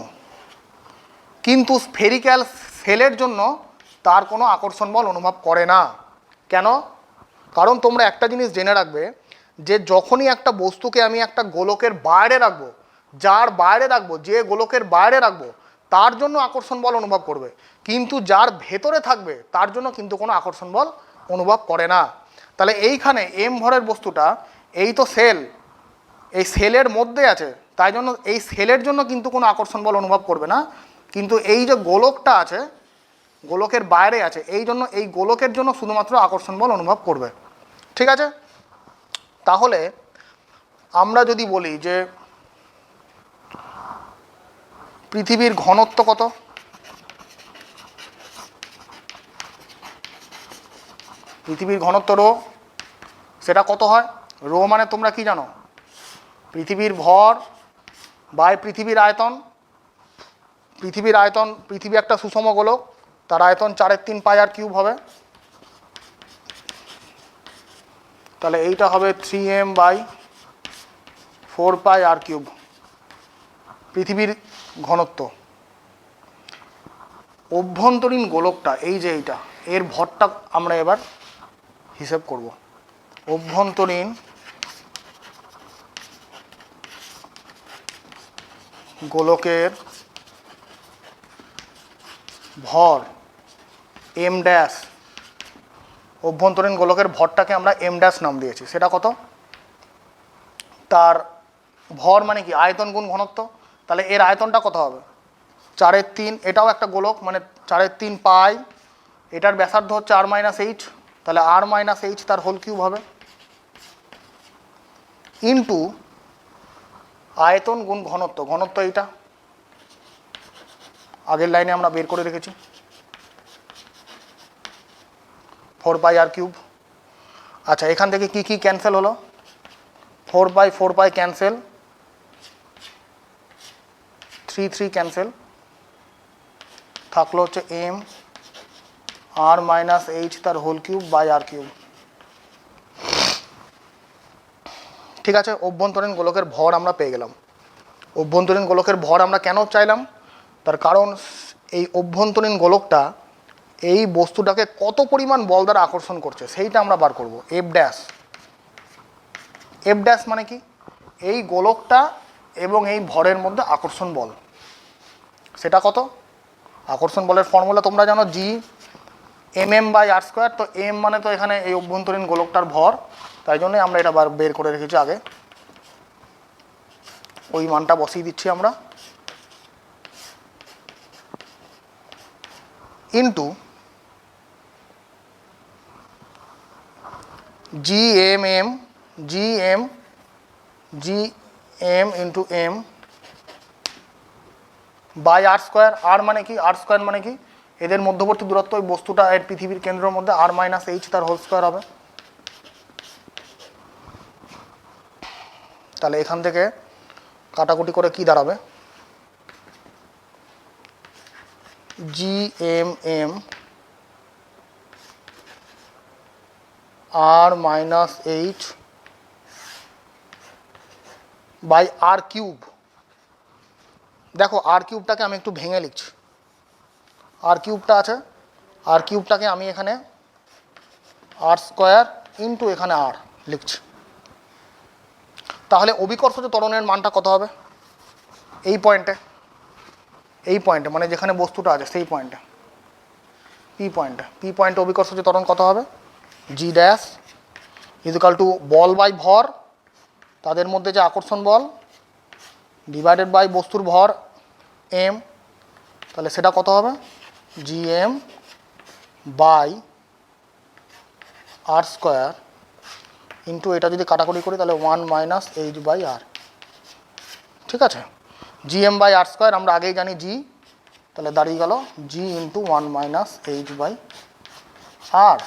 কিন্তু স্ফেরিক্যাল সেলের জন্য তার কোনো আকর্ষণ বল অনুভব করে না। কেন? কারণ তোমরা একটা জিনিস জেনে রাখবে যে যখনই একটা বস্তুকে আমি একটা গোলকের বাইরে রাখবো, যার বাইরে রাখবো, যে গোলকের বাইরে রাখবো তার জন্য আকর্ষণ বল অনুভব করবে, কিন্তু যার ভেতরে থাকবে তার জন্য কিন্তু কোনো আকর্ষণ বল অনুভব করে না। তাহলে এইখানে এম ভরের বস্তুটা, এই তো সেল, এই সেলের মধ্যে আছে, তাই জন্য এই সেলের জন্য কিন্তু কোনো আকর্ষণ বল অনুভব করবে না, কিন্তু এই যে গোলকটা আছে, গোলকের বাইরে আছে, এই জন্য এই গোলকের জন্য শুধুমাত্র আকর্ষণ বল অনুভব করবে। ঠিক আছে? তাহলে আমরা যদি বলি যে পৃথিবীর ঘনত্ব কত, পৃথিবীর ঘনত্ব রো, সেটা কত হয়? রো মানে তোমরা কি জানো? পৃথিবীর ভর বাই পৃথিবীর আয়তন। পৃথিবীর আয়তন, পৃথিবী একটা সুষম গোলক, তার আয়তন 4/3 পাই আর কিউব হবে। তাহলে এইটা হবে 3m by 4 pi R cube, পৃথিবীর ঘনত্ব। অভ্যন্তরীণ গোলকটা, এই যে এইটা, এর ভরটা আমরা এবার হিসেব করব। অভ্যন্তরীণ গোলকের ভর এম ড্যাশ, অভ্যন্তরীণ গোলকের ভরটাকে আমরা এম ড্যাশ নাম দিয়েছি। সেটা কত? তার ভর মানে কি? আয়তন গুণ ঘনত্ব। তাহলে এর আয়তনটা কত হবে? 4/3, এটাও একটা গোলক, মানে 4/3 পাই, এটার ব্যাসার্ধ হচ্ছে আর মাইনাস এইচ, তাহলে আর মাইনাস এইচ তার হোল কিউব হবে, ইন্টু আয়তন গুণ ঘনত্ব। ঘনত্ব এইটা আগের লাইনে আমরা বের করে রেখেছি, 4 পাই আর কিউব। আচ্ছা, এখান থেকে কি কি ক্যান্সেল হলো? 4 পাই ক্যান্সেল, 3 ক্যান্সেল, থাকলো হচ্ছে এম আর মাইনাস এইচ তার whole cube by R cube. ঠিক আছে? অভ্যন্তরীণ গোলকের ভর আমরা পেয়ে গেলাম। অভ্যন্তরীণ গোলকের ভর আমরা কেন চাইলাম? তার কারণ এই অভ্যন্তরীণ গোলকটা এই বস্তুটাকে কত পরিমাণ বল দ্বারা আকর্ষণ করছে সেইটা আমরা বার করব। এফ ড্যাশ, এফ ড্যাশ মানে কি? এই গোলকটা এবং এই ভরের মধ্যে আকর্ষণ বল, সেটা কত? আকর্ষণ বলের ফর্মুলা তোমরা জানো, G M by R square. তো এম মানে তো এখানে এই অভ্যন্তরীণ গোলকটার ভর, তাই জন্যই আমরা এটা বের করে রেখেছি আগে, ওই মানটা বসিয়ে দিচ্ছি আমরা, into G M into M by R square. R মানে কি? আর স্কোয়ার মানে কি? এদের মধ্যবর্তী দূরত্ব, ওই বস্তুটা এর পৃথিবীর কেন্দ্রের মধ্যে, আর মাইনাস এইচ তার হোল স্কোয়ার হবে। তাহলে এখান থেকে কাটাকুটি করে কি দাঁড়াবে? G M R minus H by R cube. দেখো, আর কিউবটাকে আমি একটু ভেঙে লিখছি। আর কিউবটা আছে, আর কিউবটাকে আমি এখানে আর স্কোয়ার ইন্টু এখানে আর লিখছি। তাহলে অভিকর্ষজ ত্বরণের মানটা কত হবে? এই পয়েন্টে, এই পয়েন্টে মানে যেখানে বস্তুটা আছে সেই পয়েন্টে, পি পয়েন্টে অভিকর্ষজ ত্বরণ কত হবে? জি ড্যাশ ইকুয়াল টু বল বাই ভর, তাদের মধ্যে যে আকর্ষণ বল, ডিভাইডেড বাই বস্তুর ভর এম, তাহলে সেটা কত হবে GM by R square into এটা যদি কাটাকুটি করি তাহলে 1 মাইনাস এইচ বাই আর। ঠিক আছে, জিএম বাই আর স্কোয়ার আমরা আগেই জানি জি, তাহলে দাঁড়িয়ে গেল জি into 1 minus H by R.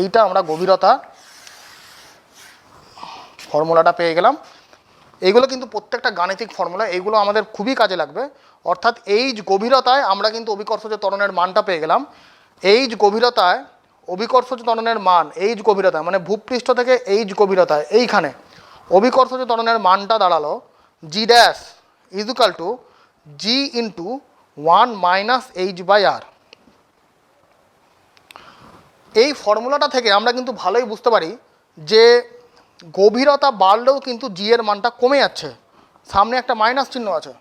এইটা আমরা গভীরতা ফর্মুলাটা পেয়ে গেলাম। এইগুলো কিন্তু প্রত্যেকটা গাণিতিক ফর্মুলা, এইগুলো আমাদের খুবই কাজে লাগবে। অর্থাৎ এইচ গভীরতায় আমরা কিন্তু অভিকর্ষজ ত্বরণের মানটা পেয়ে গেলাম। এইচ গভীরতায় অভিকর্ষজ ত্বরণের মান, এইচ গভীরতায় মানে ভূপৃষ্ঠ থেকে এইচ গভীরতায় এইখানে অভিকর্ষজ ত্বরণের মানটা দাঁড়ালো G dash is equal to G into 1 minus H by R. এই ফর্মুলাটা থেকে আমরা কিন্তু ভালোই বুঝতে পারি যে গভীরতা বাড়লেও কিন্তু জি এর মানটা কমে যাচ্ছে, সামনে একটা মাইনাস চিহ্ন আছে।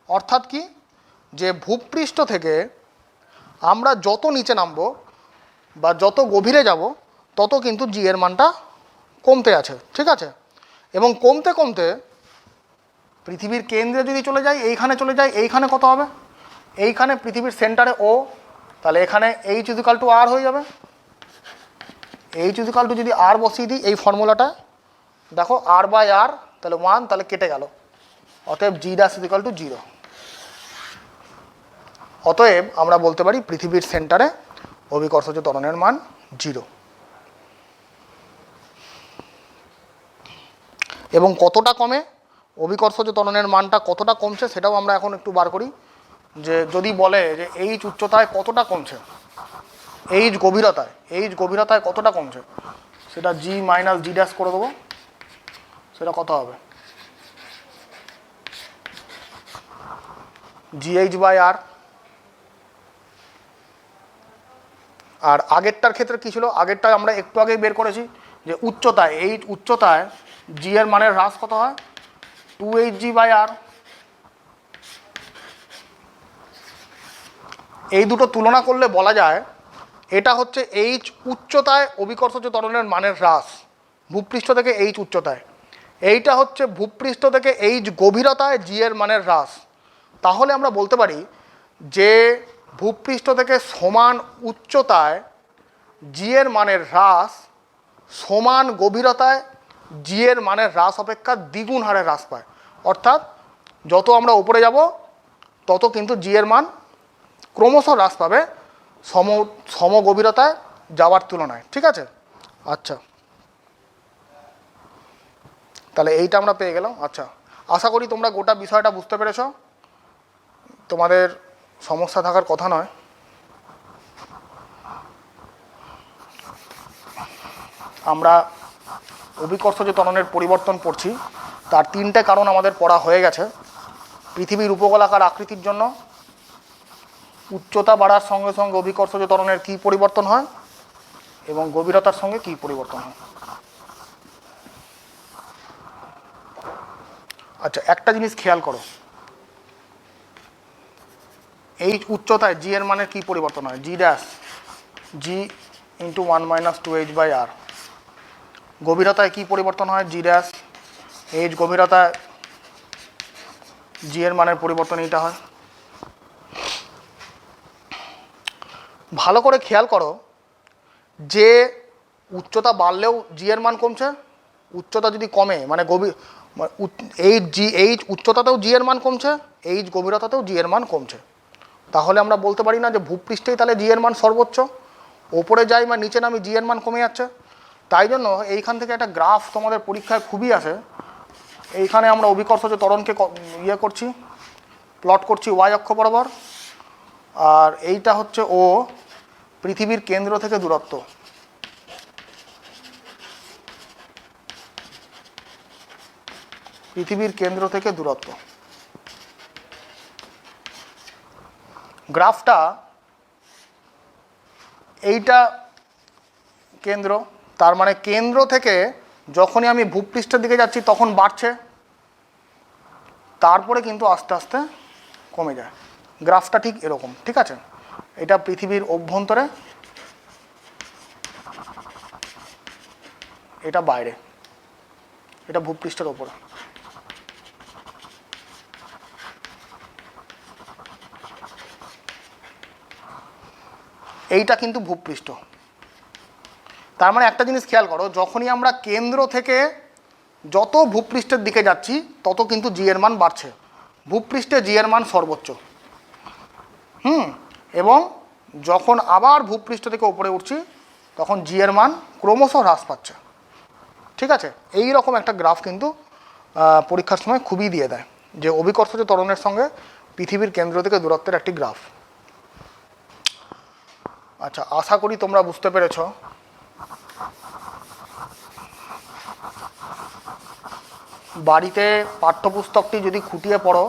অর্থাৎ কি, যে ভূপৃষ্ঠ থেকে আমরা যত নিচে নামবো বা যত গভীরে যাব তত কিন্তু জি এর মানটা কমতে আছে। ঠিক আছে, এবং কমতে কমতে পৃথিবীর কেন্দ্রে যদি চলে যায়, এইখানে চলে যায়, এইখানে কত হবে, এইখানে পৃথিবীর সেন্টারে ও, তাহলে এখানে এইচ ইকুয়াল টু আর হয়ে যাবে। এইচ ইকুয়াল টু যদি আর বসিয়ে দিই এই ফর্মুলাটা, দেখো আর বাই আর, তাহলে 1, তাহলে কেটে গেল, অতএব জি ড্যাশ ইকুয়াল টু 0। অতএব আমরা বলতে পারি পৃথিবীর সেন্টারে অভিকর্ষজ ত্বরণের মান 0। এবং কতটা কমে, অভিকর্ষজ ত্বরণের মানটা কতটা কমছে সেটাও আমরা এখন একটু বার করি। যে যদি বলে যে এইচ উচ্চতায় কতটা কমছে, এইচ গভীরতায় কতটা কমছে, সেটা জি মাইনাস জি ড্যাশ করে দেবো, সেটা কত হবে জিএইচ বাই আর। আর আগেরটার ক্ষেত্রে কী ছিল, আগেরটা আমরা একটু আগেই বের করেছি যে উচ্চতায়, এইচ উচ্চতায় জি এর মানের হ্রাস কত হয় 2hg বাই আর। এই দুটো তুলনা করলে বলা যায় এটা হচ্ছে এইচ উচ্চতায় অভিকর্ষজ ত্বরণের মানের হ্রাস ভূপৃষ্ঠ থেকে এইচ উচ্চতায়, এইটা হচ্ছে ভূপৃষ্ঠ থেকে এইচ গভীরতায় জি এর মানের হ্রাস। তাহলে আমরা বলতে পারি যে ভূপৃষ্ঠ থেকে সমান উচ্চতায় জি এর মানের হ্রাস সমান গভীরতায় জি এর মানের হ্রাস অপেক্ষা দ্বিগুণ হারে হ্রাস পায়। অর্থাৎ যত আমরা উপরে যাব তত কিন্তু জি এর মান ক্রমশ হ্রাস পাবে সম গভীরতায় যাওয়ার তুলনায়। ঠিক আছে, আচ্ছা, তাহলে এইটা আমরা পেয়ে গেলাম। আচ্ছা, আশা করি তোমরা গোটা বিষয়টা বুঝতে পেরেছ, তোমাদের সমস্যা থাকার কথা নয়। আমরা অভিকর্ষজ ত্বরণের পরিবর্তন পড়ছি, তার 3টে কারণ আমাদের পড়া হয়ে গেছে। পৃথিবীর উপকূলাকার আকৃতির জন্য উচ্চতা বাড়ার সঙ্গে সঙ্গে অভিকর্ষজ ত্বরণের কী পরিবর্তন হয় এবং গভীরতার সঙ্গে কী পরিবর্তন হয়। আচ্ছা, একটা জিনিস খেয়াল করো, এই উচ্চতায় জি এর মানের কী পরিবর্তন হয়, G dash G into 1 minus 2h by R. গভীরতায় কী পরিবর্তন হয়, জি ড্যাশ এইচ গভীরতায় জি এর মানের পরিবর্তন এইটা হয়। ভালো করে খেয়াল করো যে উচ্চতা বাড়লেও জি এর মান কমছে, উচ্চতা যদি কমে মানে এইচ উচ্চতাতেও জি এর মান কমছে, এইচ গভীরতাতেও জি এর মান কমছে। তাহলে আমরা বলতে পারি না যে ভূপৃষ্ঠেই তাহলে জি এর মান সর্বোচ্চ, ওপরে যাই বা নিচে নামি জি এর মান কমে যাচ্ছে। তাই জন্য এইখান থেকে একটা গ্রাফ তোমাদের পরীক্ষায় খুবই আসে। এইখানে আমরা অভিকর্ষজ ত্বরণকে করছি, প্লট করছি ওয়াই অক্ষ বরাবর, আর এইটা হচ্ছে ও পৃথিবীর কেন্দ্র থেকে দূরত্ব। পৃথিবীর কেন্দ্র থেকে দূরত্ব গ্রাফটা, এইটা কেন্দ্র, তার মানে কেন্দ্র থেকে যখনই আমি ভূপৃষ্ঠের দিকে যাচ্ছি তখন বাড়ছে, তারপরে কিন্তু আস্তে আস্তে কমে যায়। গ্রাফটা ঠিক এরকম। ঠিক আছে, এটা পৃথিবীর অভ্যন্তরে, এটা বাইরে, এটা ভূপৃষ্ঠের ওপরে। এইটা কিন্তু ভূপৃষ্ঠ। তার মানে একটা জিনিস খেয়াল করো, যখনই আমরা কেন্দ্র থেকে যত ভূপৃষ্ঠের দিকে যাচ্ছি তত কিন্তু জি এর মান বাড়ছে। ভূপৃষ্ঠে জি এর মান সর্বোচ্চ। এবং যখন আবার ভূপৃষ্ঠ থেকে উপরে উঠছি তখন জি এর মান ক্রমশ হ্রাস পাচ্ছে। ঠিক আছে, এই রকম একটা গ্রাফ কিন্তু পরীক্ষার সময় খুবই দিয়ে দেয়, যে অভিকর্ষজ ত্বরণের সঙ্গে পৃথিবীর কেন্দ্র থেকে দূরত্বের একটি গ্রাফ। আচ্ছা, আশা করি তোমরা বুঝতে পেরেছ। বাড়িতে পাঠ্যপুস্তকটি যদি খুঁটিয়ে পড়ো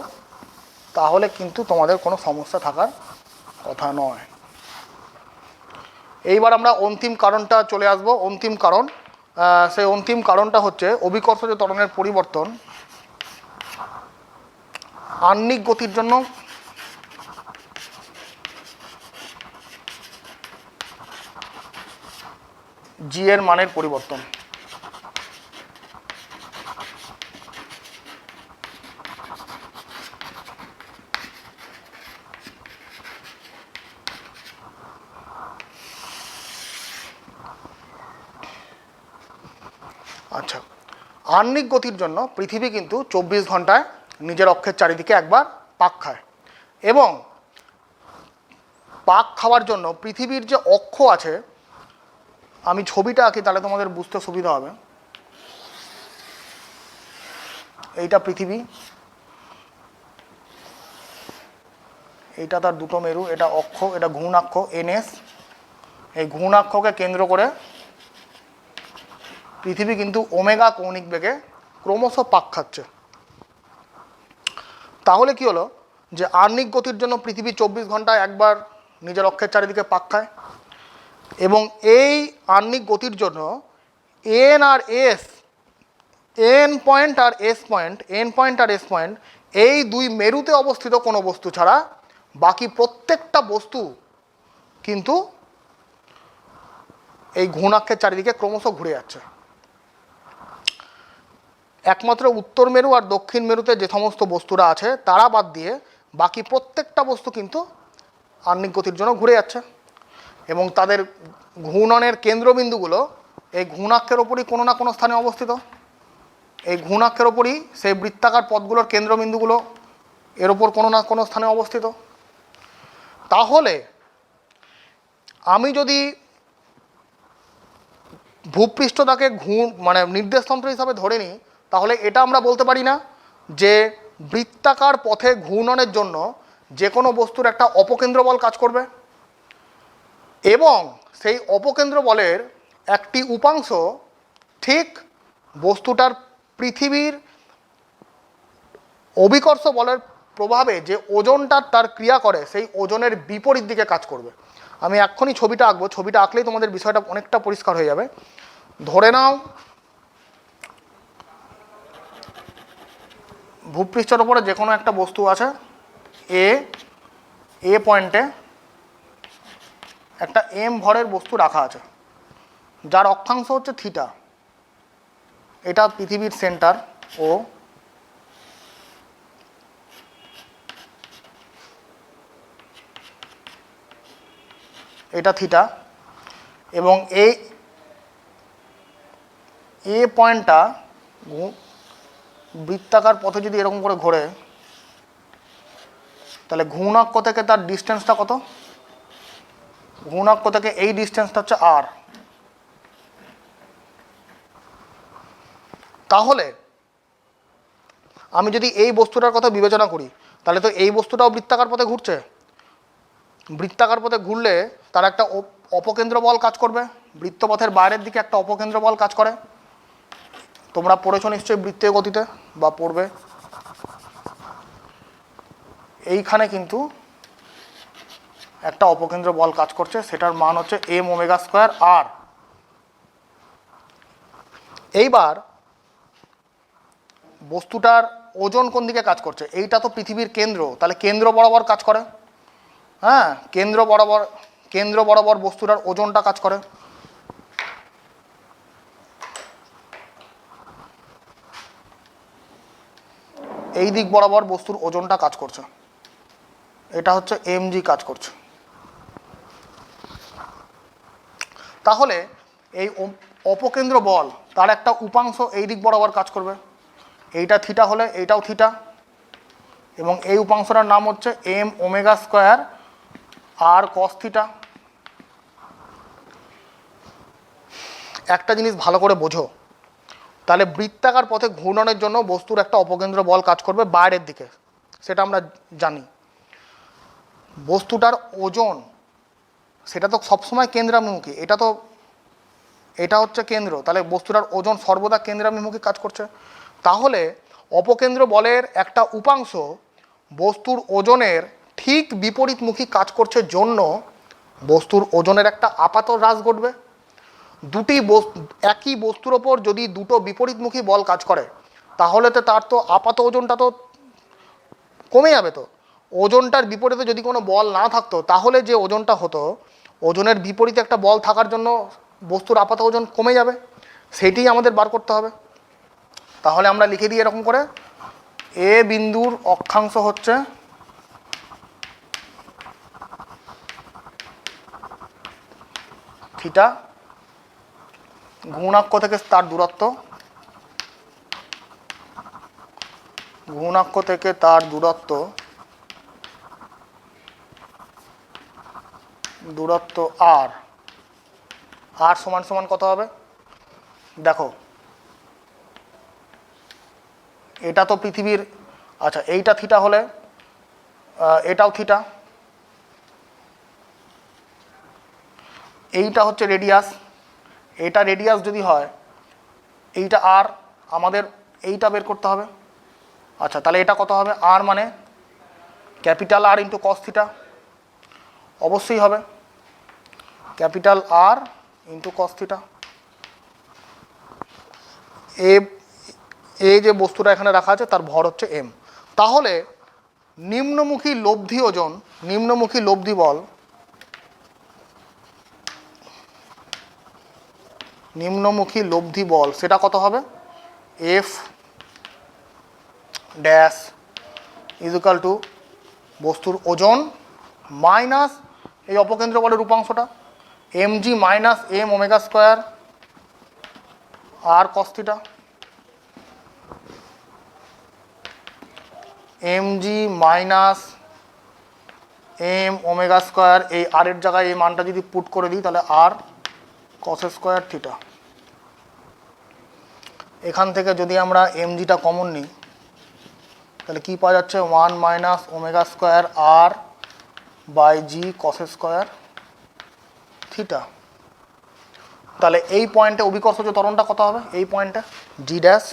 তাহলে কিন্তু তোমাদের কোনো সমস্যা থাকার কথা নয়। এইবার আমরা অন্তিম কারণটা চলে আসব। অন্তিম কারণ, সেই অন্তিম কারণটা হচ্ছে অভিকর্ষজ ত্বরণের পরিবর্তন আহ্নিক গতির জন্য জি এর মানের পরিবর্তন। আচ্ছা, আহ্নিক গতির জন্য পৃথিবী কিন্তু 24 ঘন্টায় নিজের অক্ষের চারিদিকে একবার পাক খায়, এবং পাক খাওয়ার জন্য পৃথিবীর যে অক্ষ আছে, আমি ছবিটা আঁকি তাহলে তোমাদের বুঝতে সুবিধা হবে। এইটা পৃথিবী, এইটা তার দুটো মেরু, এটা অক্ষ, এটা ঘূর্ণাক্ষ এনএস। এই ঘূর্ণাক্ষকে কেন্দ্র করে পৃথিবী কিন্তু ওমেগা কৌণিক বেগে ক্রমশ পাক খাচ্ছে। তাহলে কি হলো, যে আহ্নিক গতির জন্য পৃথিবী 24 ঘন্টায় একবার নিজের অক্ষের চারিদিকে পাক খায়, এবং এই আহ্নিক গতির জন্য এন আর এস, এন পয়েন্ট আর এস পয়েন্ট, এন পয়েন্ট আর এস পয়েন্ট, এই দুই মেরুতে অবস্থিত কোনো বস্তু ছাড়া বাকি প্রত্যেকটা বস্তু কিন্তু এই ঘূর্ণাক্ষের চারিদিকে ক্রমশ ঘুরে যাচ্ছে। একমাত্র উত্তর মেরু আর দক্ষিণ মেরুতে যে সমস্ত বস্তুরা আছে তারা বাদ দিয়ে বাকি প্রত্যেকটা বস্তু কিন্তু আহ্নিক গতির জন্য ঘুরে যাচ্ছে, এবং তাদের ঘূর্ণনের কেন্দ্রবিন্দুগুলো এই ঘূর্ণাক্ষের ওপরই কোনো না কোনো স্থানে অবস্থিত। এই ঘূর্ণাক্ষের ওপরই সেই বৃত্তাকার পথগুলোর কেন্দ্রবিন্দুগুলো এর ওপর কোনো না কোনো স্থানে অবস্থিত। তাহলে আমি যদি ভূপৃষ্ঠটাকে মানে নির্দেশতন্ত্র হিসাবে ধরে নিই, তাহলে এটা আমরা বলতে পারি না যে বৃত্তাকার পথে ঘূর্ণনের জন্য যে কোনো বস্তুর একটা অপকেন্দ্র বল কাজ করবে, এবং সেই অপকেন্দ্র বলের একটি উপাংশ ঠিক বস্তুটার পৃথিবীর অভিকর্ষ বলের প্রভাবে যে ওজনটা তার ক্রিয়া করে সেই ওজনের বিপরীত দিকে কাজ করবে। আমি এক্ষুনি ছবিটা আঁকবো, ছবিটা আঁকলেই তোমাদের বিষয়টা অনেকটা পরিষ্কার হয়ে যাবে। ধরে নাও ভূপৃষ্ঠের ওপরে যে কোনো একটা বস্তু আছে, এ পয়েন্টে একটা এম ভরের বস্তু রাখা আছে, যার অক্ষাংশ হচ্ছে থিটা। এটা পৃথিবীর সেন্টার, ও এটা থিটা, এবং এই এ পয়েন্টটা বৃত্তাকার পথে যদি এরকম করে ঘোরে, তাহলে ঘূর্ণাক্ষ থেকে তার ডিস্টেন্সটা কত? ঘূর্ণাক্ষ থেকে এই ডিস্টেন্সটা হচ্ছে আর। তাহলে আমি যদি এই বস্তুটার কথা বিবেচনা করি, তাহলে তো এই বস্তুটাও বৃত্তাকার পথে ঘুরছে। বৃত্তাকার পথে ঘুরলে তার একটা অপকেন্দ্র বল কাজ করবে, বৃত্তপথের বাইরের দিকে একটা অপকেন্দ্র বল কাজ করে। তোমরা পড়েছো নিশ্চয়ই বৃত্তীয় গতিতে, বা পড়বে। এইখানে কিন্তু একটা অপকেন্দ্র বল কাজ করছে, সেটার মান হচ্ছে এম ওমেগা স্কোয়ার আর। এইবার বস্তুটার ওজন কোন দিকে কাজ করছে? এইটা তো পৃথিবীর কেন্দ্র, তাহলে কেন্দ্র বরাবর কাজ করে। হ্যাঁ, কেন্দ্র বরাবর বস্তুটার ওজনটা কাজ করে। এই দিক বরাবর বস্তুর ওজনটা কাজ করছে, এটা হচ্ছে এমজি কাজ করছে। তাহলে এই অপকেন্দ্র বল তার একটা উপাংশ এই দিক বরাবর কাজ করবে, এইটা থিটা হলে এইটাও থিটা, এবং এই উপাংশটার নাম হচ্ছে M omega square R cos theta. একটা জিনিস ভালো করে বোঝো, তাহলে বৃত্তাকার পথে ঘূর্ণনের জন্য বস্তুর একটা অপকেন্দ্র বল কাজ করবে বাইরের দিকে, সেটা আমরা জানি। বস্তুটার ওজন সেটা তো সবসময় কেন্দ্রাভিমুখী, এটা হচ্ছে কেন্দ্র, তাহলে বস্তুটার ওজন সর্বদা কেন্দ্রাভিমুখী কাজ করছে। তাহলে অপকেন্দ্র বলের একটা উপাংশ বস্তুর ওজনের ঠিক বিপরীতমুখী কাজ করছে জন্য বস্তুর ওজনের একটা আপাত হ্রাস ঘটবে। একই বস্তুর ওপর যদি দুটো বিপরীতমুখী বল কাজ করে তাহলে তো তার তো আপাত ওজনটা তো কমে যাবে। তো ওজনটার বিপরীতে যদি কোনো বল না থাকতো তাহলে যে ওজনটা হতো, ওজনের বিপরীতে একটা বল থাকার জন্য বস্তুর আপাত ওজন কমে যাবে, সেটি আমাদের বার করতে হবে। তাহলে আমরা লিখে দিই এরকম করে, এ বিন্দুর অক্ষাংশ হচ্ছে থিটা, গুণাক্ষ থেকে তার দূরত্ব, গুণাক্ষ থেকে তার দূরত্ব আর সমান সমান কত হবে? দেখো এটা তো পৃথিবীর, আচ্ছা এইটা থিটা হলে এটাও থিটা, এইটা হচ্ছে রেডিয়াস, এটা রেডিয়াস যদি হয় এইটা আর, আমাদের এইটা বের করতে হবে। আচ্ছা তাহলে এটা কত হবে? আর মানে capital R into cos theta, অবশ্যই হবে capital R into cos theta. এ যে বস্তুটা এখানে রাখা আছে তার ভর হচ্ছে এম। তাহলে নিম্নমুখী লব্ধি ওজন, নিম্নমুখী লব্ধি বল, নিম্নমুখী লব্ধি বল সেটা কত হবে? এফ ড্যাশ ইজুকাল টু বস্তুর ওজন মাইনাস এই অপকেন্দ্র বলের উপাংশটা M G minus M omega square R cos theta, M G minus M omega square, এই আর এর জায়গায় এই মানটা যদি পুট করে দিই তাহলে আর কস স্কোয়ার থিটা। এখান থেকে যদি আমরা এম জিটা কমন নিই তাহলে কি পাওয়া যাচ্ছে? 1 minus omega square R by G cos square theta. তাহলে এই পয়েন্টে অভিকর্ষজ ত্বরণটা কত হবে? এই পয়েন্টে জি ড্যাশ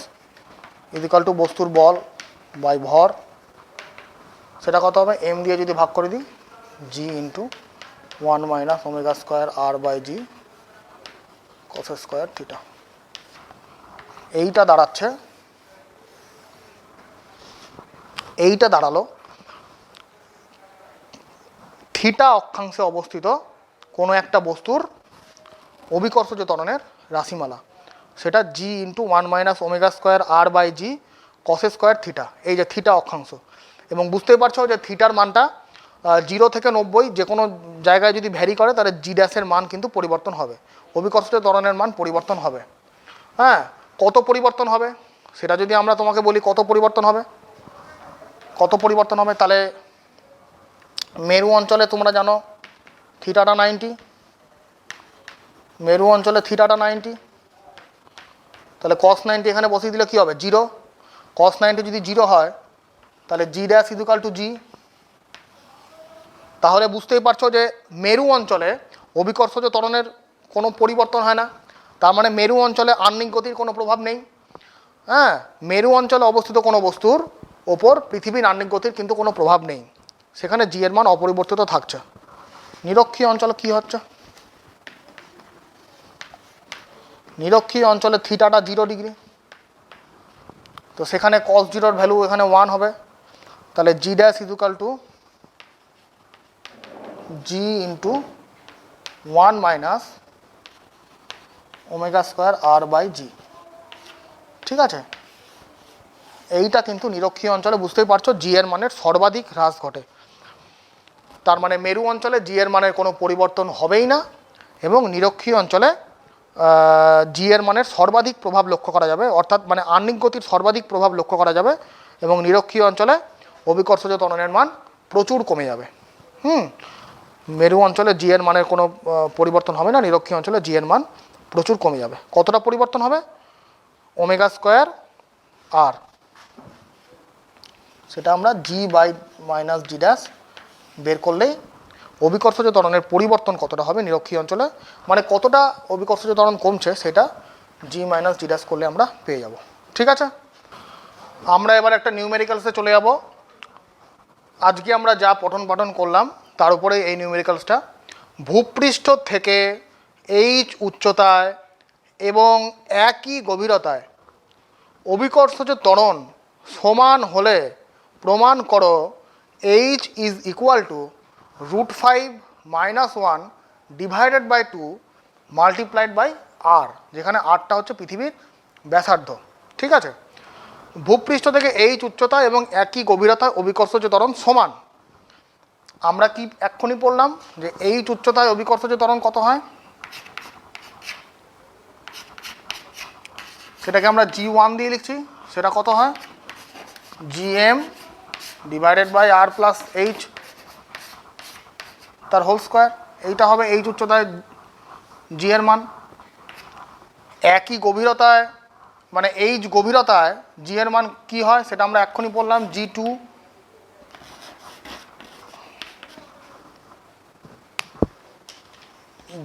ইজিক্যাল টু বস্তুর বল বাই ভর, সেটা কত হবে? এম দিয়ে যদি ভাগ করে দিই G into 1 minus omega square R by G cos square theta. এইটা দাঁড়ালো থিটা অক্ষাংশে অবস্থিত কোনো একটা বস্তুর অভিকর্ষজ ত্বরণের রাশিমালা, সেটা G into 1 minus omega square R by G cos square theta, এই যে থিটা অক্ষাংশ। এবং বুঝতেই পারছো যে থিটার মানটা 0 থেকে 90 যে কোনো জায়গায় যদি ভ্যারি করে তাহলে জি ড্যাশের মান কিন্তু পরিবর্তন হবে, অভিকর্ষজ ত্বরণের মান পরিবর্তন হবে। হ্যাঁ, কত পরিবর্তন হবে সেটা যদি আমরা তোমাকে বলি, কত পরিবর্তন হবে তাহলে মেরু অঞ্চলে তোমরা জানো থিটাটা 90, মেরু অঞ্চলে থিটাটা 90, তাহলে কস 90 এখানে বসিয়ে দিলে কী হবে? 0। কস 90 যদি 0 হয় তাহলে জি ড্যাশ ইকুয়াল টু জি। তাহলে বুঝতেই পারছো যে মেরু অঞ্চলে অভিকর্ষজ ত্বরণের কোনো পরিবর্তন হয় না, তার মানে মেরু অঞ্চলে আহ্নিক গতির কোনো প্রভাব নেই। হ্যাঁ, মেরু অঞ্চলে অবস্থিত কোনো বস্তুর ওপর পৃথিবীর আহ্নিক গতির কিন্তু কোনো প্রভাব নেই, সেখানে জি এর মান অপরিবর্তিত থাকছে। নিরক্ষীয় অঞ্চলে কি হচ্ছে? নিরক্ষীয় অঞ্চলে থিটাটা 0 ডিগ্রি, তো সেখানে কস 0-র ভ্যালু এখানে 1 হবে, তাহলে G dash equal to G into 1 minus omega square R by G. ঠিক আছে, এইটা কিন্তু নিরক্ষীয় অঞ্চলে বুঝতেই পারছো জি এর মানের সর্বাধিক হ্রাস ঘটে, তার মানে মেরু অঞ্চলে জি এর মানের কোনো পরিবর্তন হবেই না এবং নিরক্ষীয় অঞ্চলে জি এর মানের সর্বাধিক প্রভাব লক্ষ্য করা যাবে, অর্থাৎ মানে আহ্নিক গতির সর্বাধিক প্রভাব লক্ষ্য করা যাবে, এবং নিরক্ষীয় অঞ্চলে অভিকর্ষজ ত্বরণের মান প্রচুর কমে যাবে। মেরু অঞ্চলে জি এর মানের কোনো পরিবর্তন হবে না, নিরক্ষীয় অঞ্চলে জি এর মান প্রচুর কমে যাবে। কতটা পরিবর্তন হবে? ওমেগা স্কোয়ার আর, সেটা আমরা জি বাই মাইনাস জি ড্যাশ বের করলেই অভিকর্ষজ ত্বরণের পরিবর্তন কতটা হবে নিরক্ষীয় অঞ্চলে, মানে কতটা অভিকর্ষজ ত্বরণ কমছে সেটা জি মাইনাস জি ড্যাশ করলে আমরা পেয়ে যাব। ঠিক আছে, আমরা এবার একটা নিউমেরিক্যালসে চলে যাব। আজকে আমরা যা পঠন পাঠন করলাম তার উপরে এই নিউমেরিক্যালসটা। ভূপৃষ্ঠ থেকে এইচ উচ্চতায় এবং একই গভীরতায় অভিকর্ষজ ত্বরণ সমান হলে প্রমাণ করো H is equal to √5 - 1 divided by 2 multiplied by R, যেখানে আরটা হচ্ছে পৃথিবীর ব্যাসার্ধ। ঠিক আছে, ভূপৃষ্ঠ থেকে এইচ উচ্চতা এবং একই গভীরতায় অভিকর্ষজ ত্বরণ সমান। আমরা কি এক্ষুনি পড়লাম যে এইচ উচ্চতায় অভিকর্ষজ ত্বরণ কত হয়, সেটাকে আমরা G1 দিয়ে লিখছি। সেটা কত হয়? GM divided by R plus H তার হোল স্কোয়ার। এইটা হবে এইচ উচ্চতায় জি এর মান। একই গভীরতায় মানে এইচ গভীরতায় জি এর মান কী হয় সেটা আমরা এক্ষুনি বললাম, G2।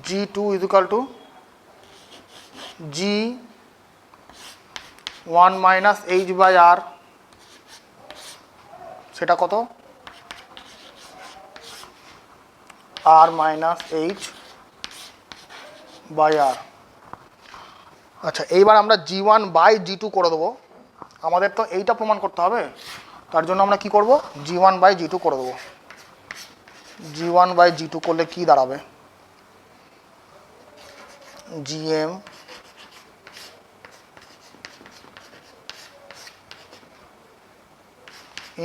G2 is equal to G1 minus H by R. সেটা কত? R minus H by R. আচ্ছা, এইবার আমরা G1 বাই G2 করে দেবো। আমাদের তো এইটা প্রমাণ করতে হবে, তার জন্য আমরা কি করব? G1 বাই G2 করে দেবো। G1 বাই G2 করলে কি দাঁড়াবে? GM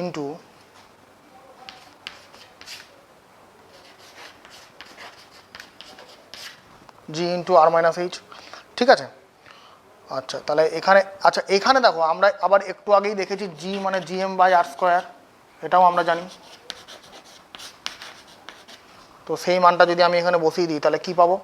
ইন্টু জি ইন্টু আর মাইনাস এইচ। ঠিক আছে, আচ্ছা তাহলে এখানে, আচ্ছা এখানে দেখো আমরা আবার একটু আগেই দেখেছি জি মানে জিএম বাই আর স্কোয়ার, এটাও আমরা জানি। তো সেই মানটা যদি আমি এখানে বসিয়ে দিই তাহলে কি পাবো?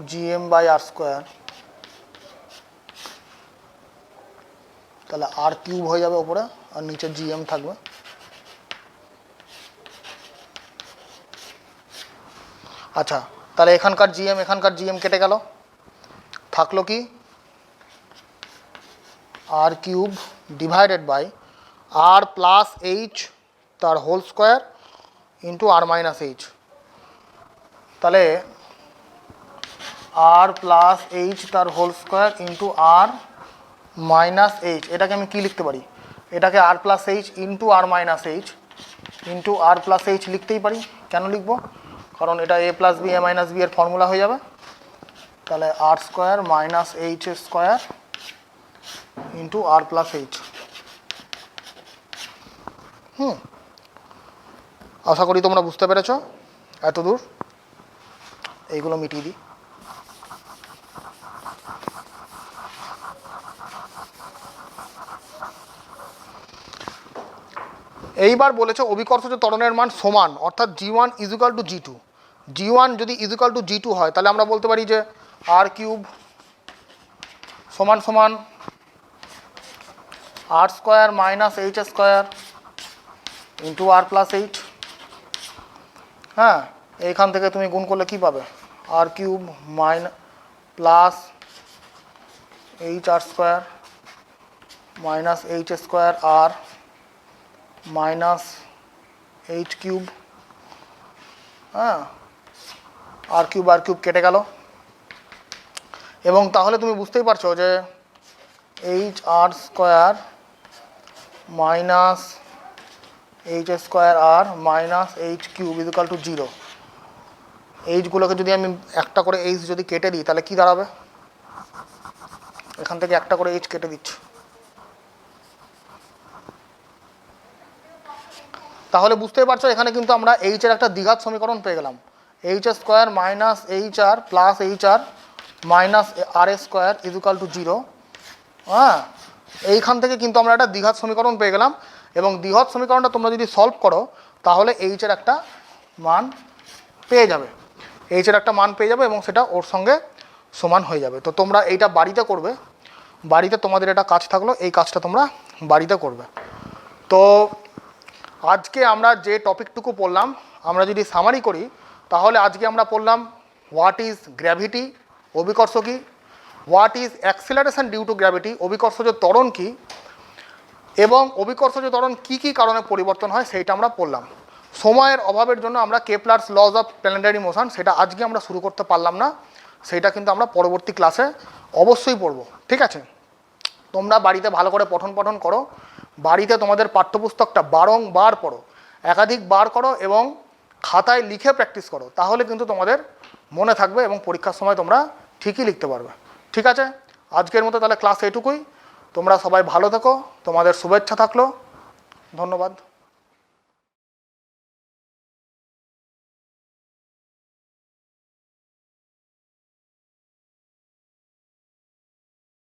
জিএম বাই আর স্কোয়ার, তাহলে আর কিউব হয়ে যাবে ওপরে, আর নিচে জিএম থাকবে। আচ্ছা, তাহলে এখানকার জিএম কেটে গেল, থাকলো কি? R cube divided by R plus H তার whole square into R minus H. তাহলে আর প্লাস এইচ তার whole square into R minus H, এটাকে আমি কি লিখতে পারি? এটাকে R plus H into R minus H into R plus H লিখতেই পারি। কেন লিখবো? কারণ এটা A plus B A minus B এর ফর্মুলা হয়ে যাবে। তাহলে R square minus H square into R plus H. আশা করি তোমরা বুঝতে পেরেছ এত দূর। এইগুলো মিটিয়ে দিই। এইবার বলেছে অভিকর্ষজ ত্বরণের মান সমান, অর্থাৎ G1 is equal two G2। G1 যদি ইজ ইকুয়াল টু G2 হয় তাহলে আমরা বলতে পারি যে আর কিউব সমান সমান R square minus H square into R plus H. হ্যাঁ, এইখান থেকে তুমি গুণ করলে কি পাবে? R cube plus H R square minus H square R minus H cube. হ্যাঁ, আর কিউব কেটে গেল। এবং তাহলে তুমি বুঝতেই পারছো যে H R square minus H square R minus H cube is equal to 0। এইচগুলোকে যদি আমি একটা করে এইচ যদি কেটে দিই তাহলে কি দাঁড়াবে? এখান থেকে একটা করে এইচ কেটে দিচ্ছি। তাহলে বুঝতেই পারছো এখানে কিন্তু আমরা এইচের একটা দ্বিঘাত সমীকরণ পেয়ে গেলাম, H square minus H R plus H R minus R square equal to 0। হ্যাঁ, এইখান থেকে কিন্তু আমরা একটা দ্বিঘাত সমীকরণ পেয়ে গেলাম, এবং দ্বিঘাত সমীকরণটা তোমরা যদি সলভ করো তাহলে এইচের একটা মান পেয়ে যাবে, এইচের একটা মান পেয়ে যাবে এবং সেটা ওর সঙ্গে সমান হয়ে যাবে। তো তোমরা এইটা বাড়িতে করবে, বাড়িতে তোমাদের এটা কাজ থাকলো, এই কাজটা তোমরা বাড়িতে করবে। তো আজকে আমরা যে টপিকটুকু পড়লাম, আমরা যদি সামারি করি তাহলে আজকে আমরা পড়লাম হোয়াট ইজ গ্র্যাভিটি, অভিকর্ষ কী, what is acceleration due to gravity, অভিকর্ষজ ত্বরণ কী, এবং অভিকর্ষজ ত্বরণ কী কী কারণে পরিবর্তন হয় সেইটা আমরা পড়লাম। সময়ের অভাবের জন্য আমরা Kepler's lodge of planetary motion সেটা আজকে আমরা শুরু করতে পারলাম না, সেইটা কিন্তু আমরা পরবর্তী ক্লাসে অবশ্যই পড়ব। ঠিক আছে, তোমরা বাড়িতে ভালো করে পঠন করো, বাড়িতে তোমাদের পাঠ্যপুস্তকটা বারংবার পড়ো, একাধিকবার করো এবং খাতায় লিখে প্র্যাকটিস করো, তাহলে কিন্তু তোমাদের মনে থাকবে এবং পরীক্ষার সময় তোমরা ঠিকই লিখতে পারবে। ঠিক আছে, আজকের মতো তাহলে ক্লাস এইটুকুই। তোমরা সবাই ভালো থেকো, তোমাদের শুভেচ্ছা থাকলো, ধন্যবাদ।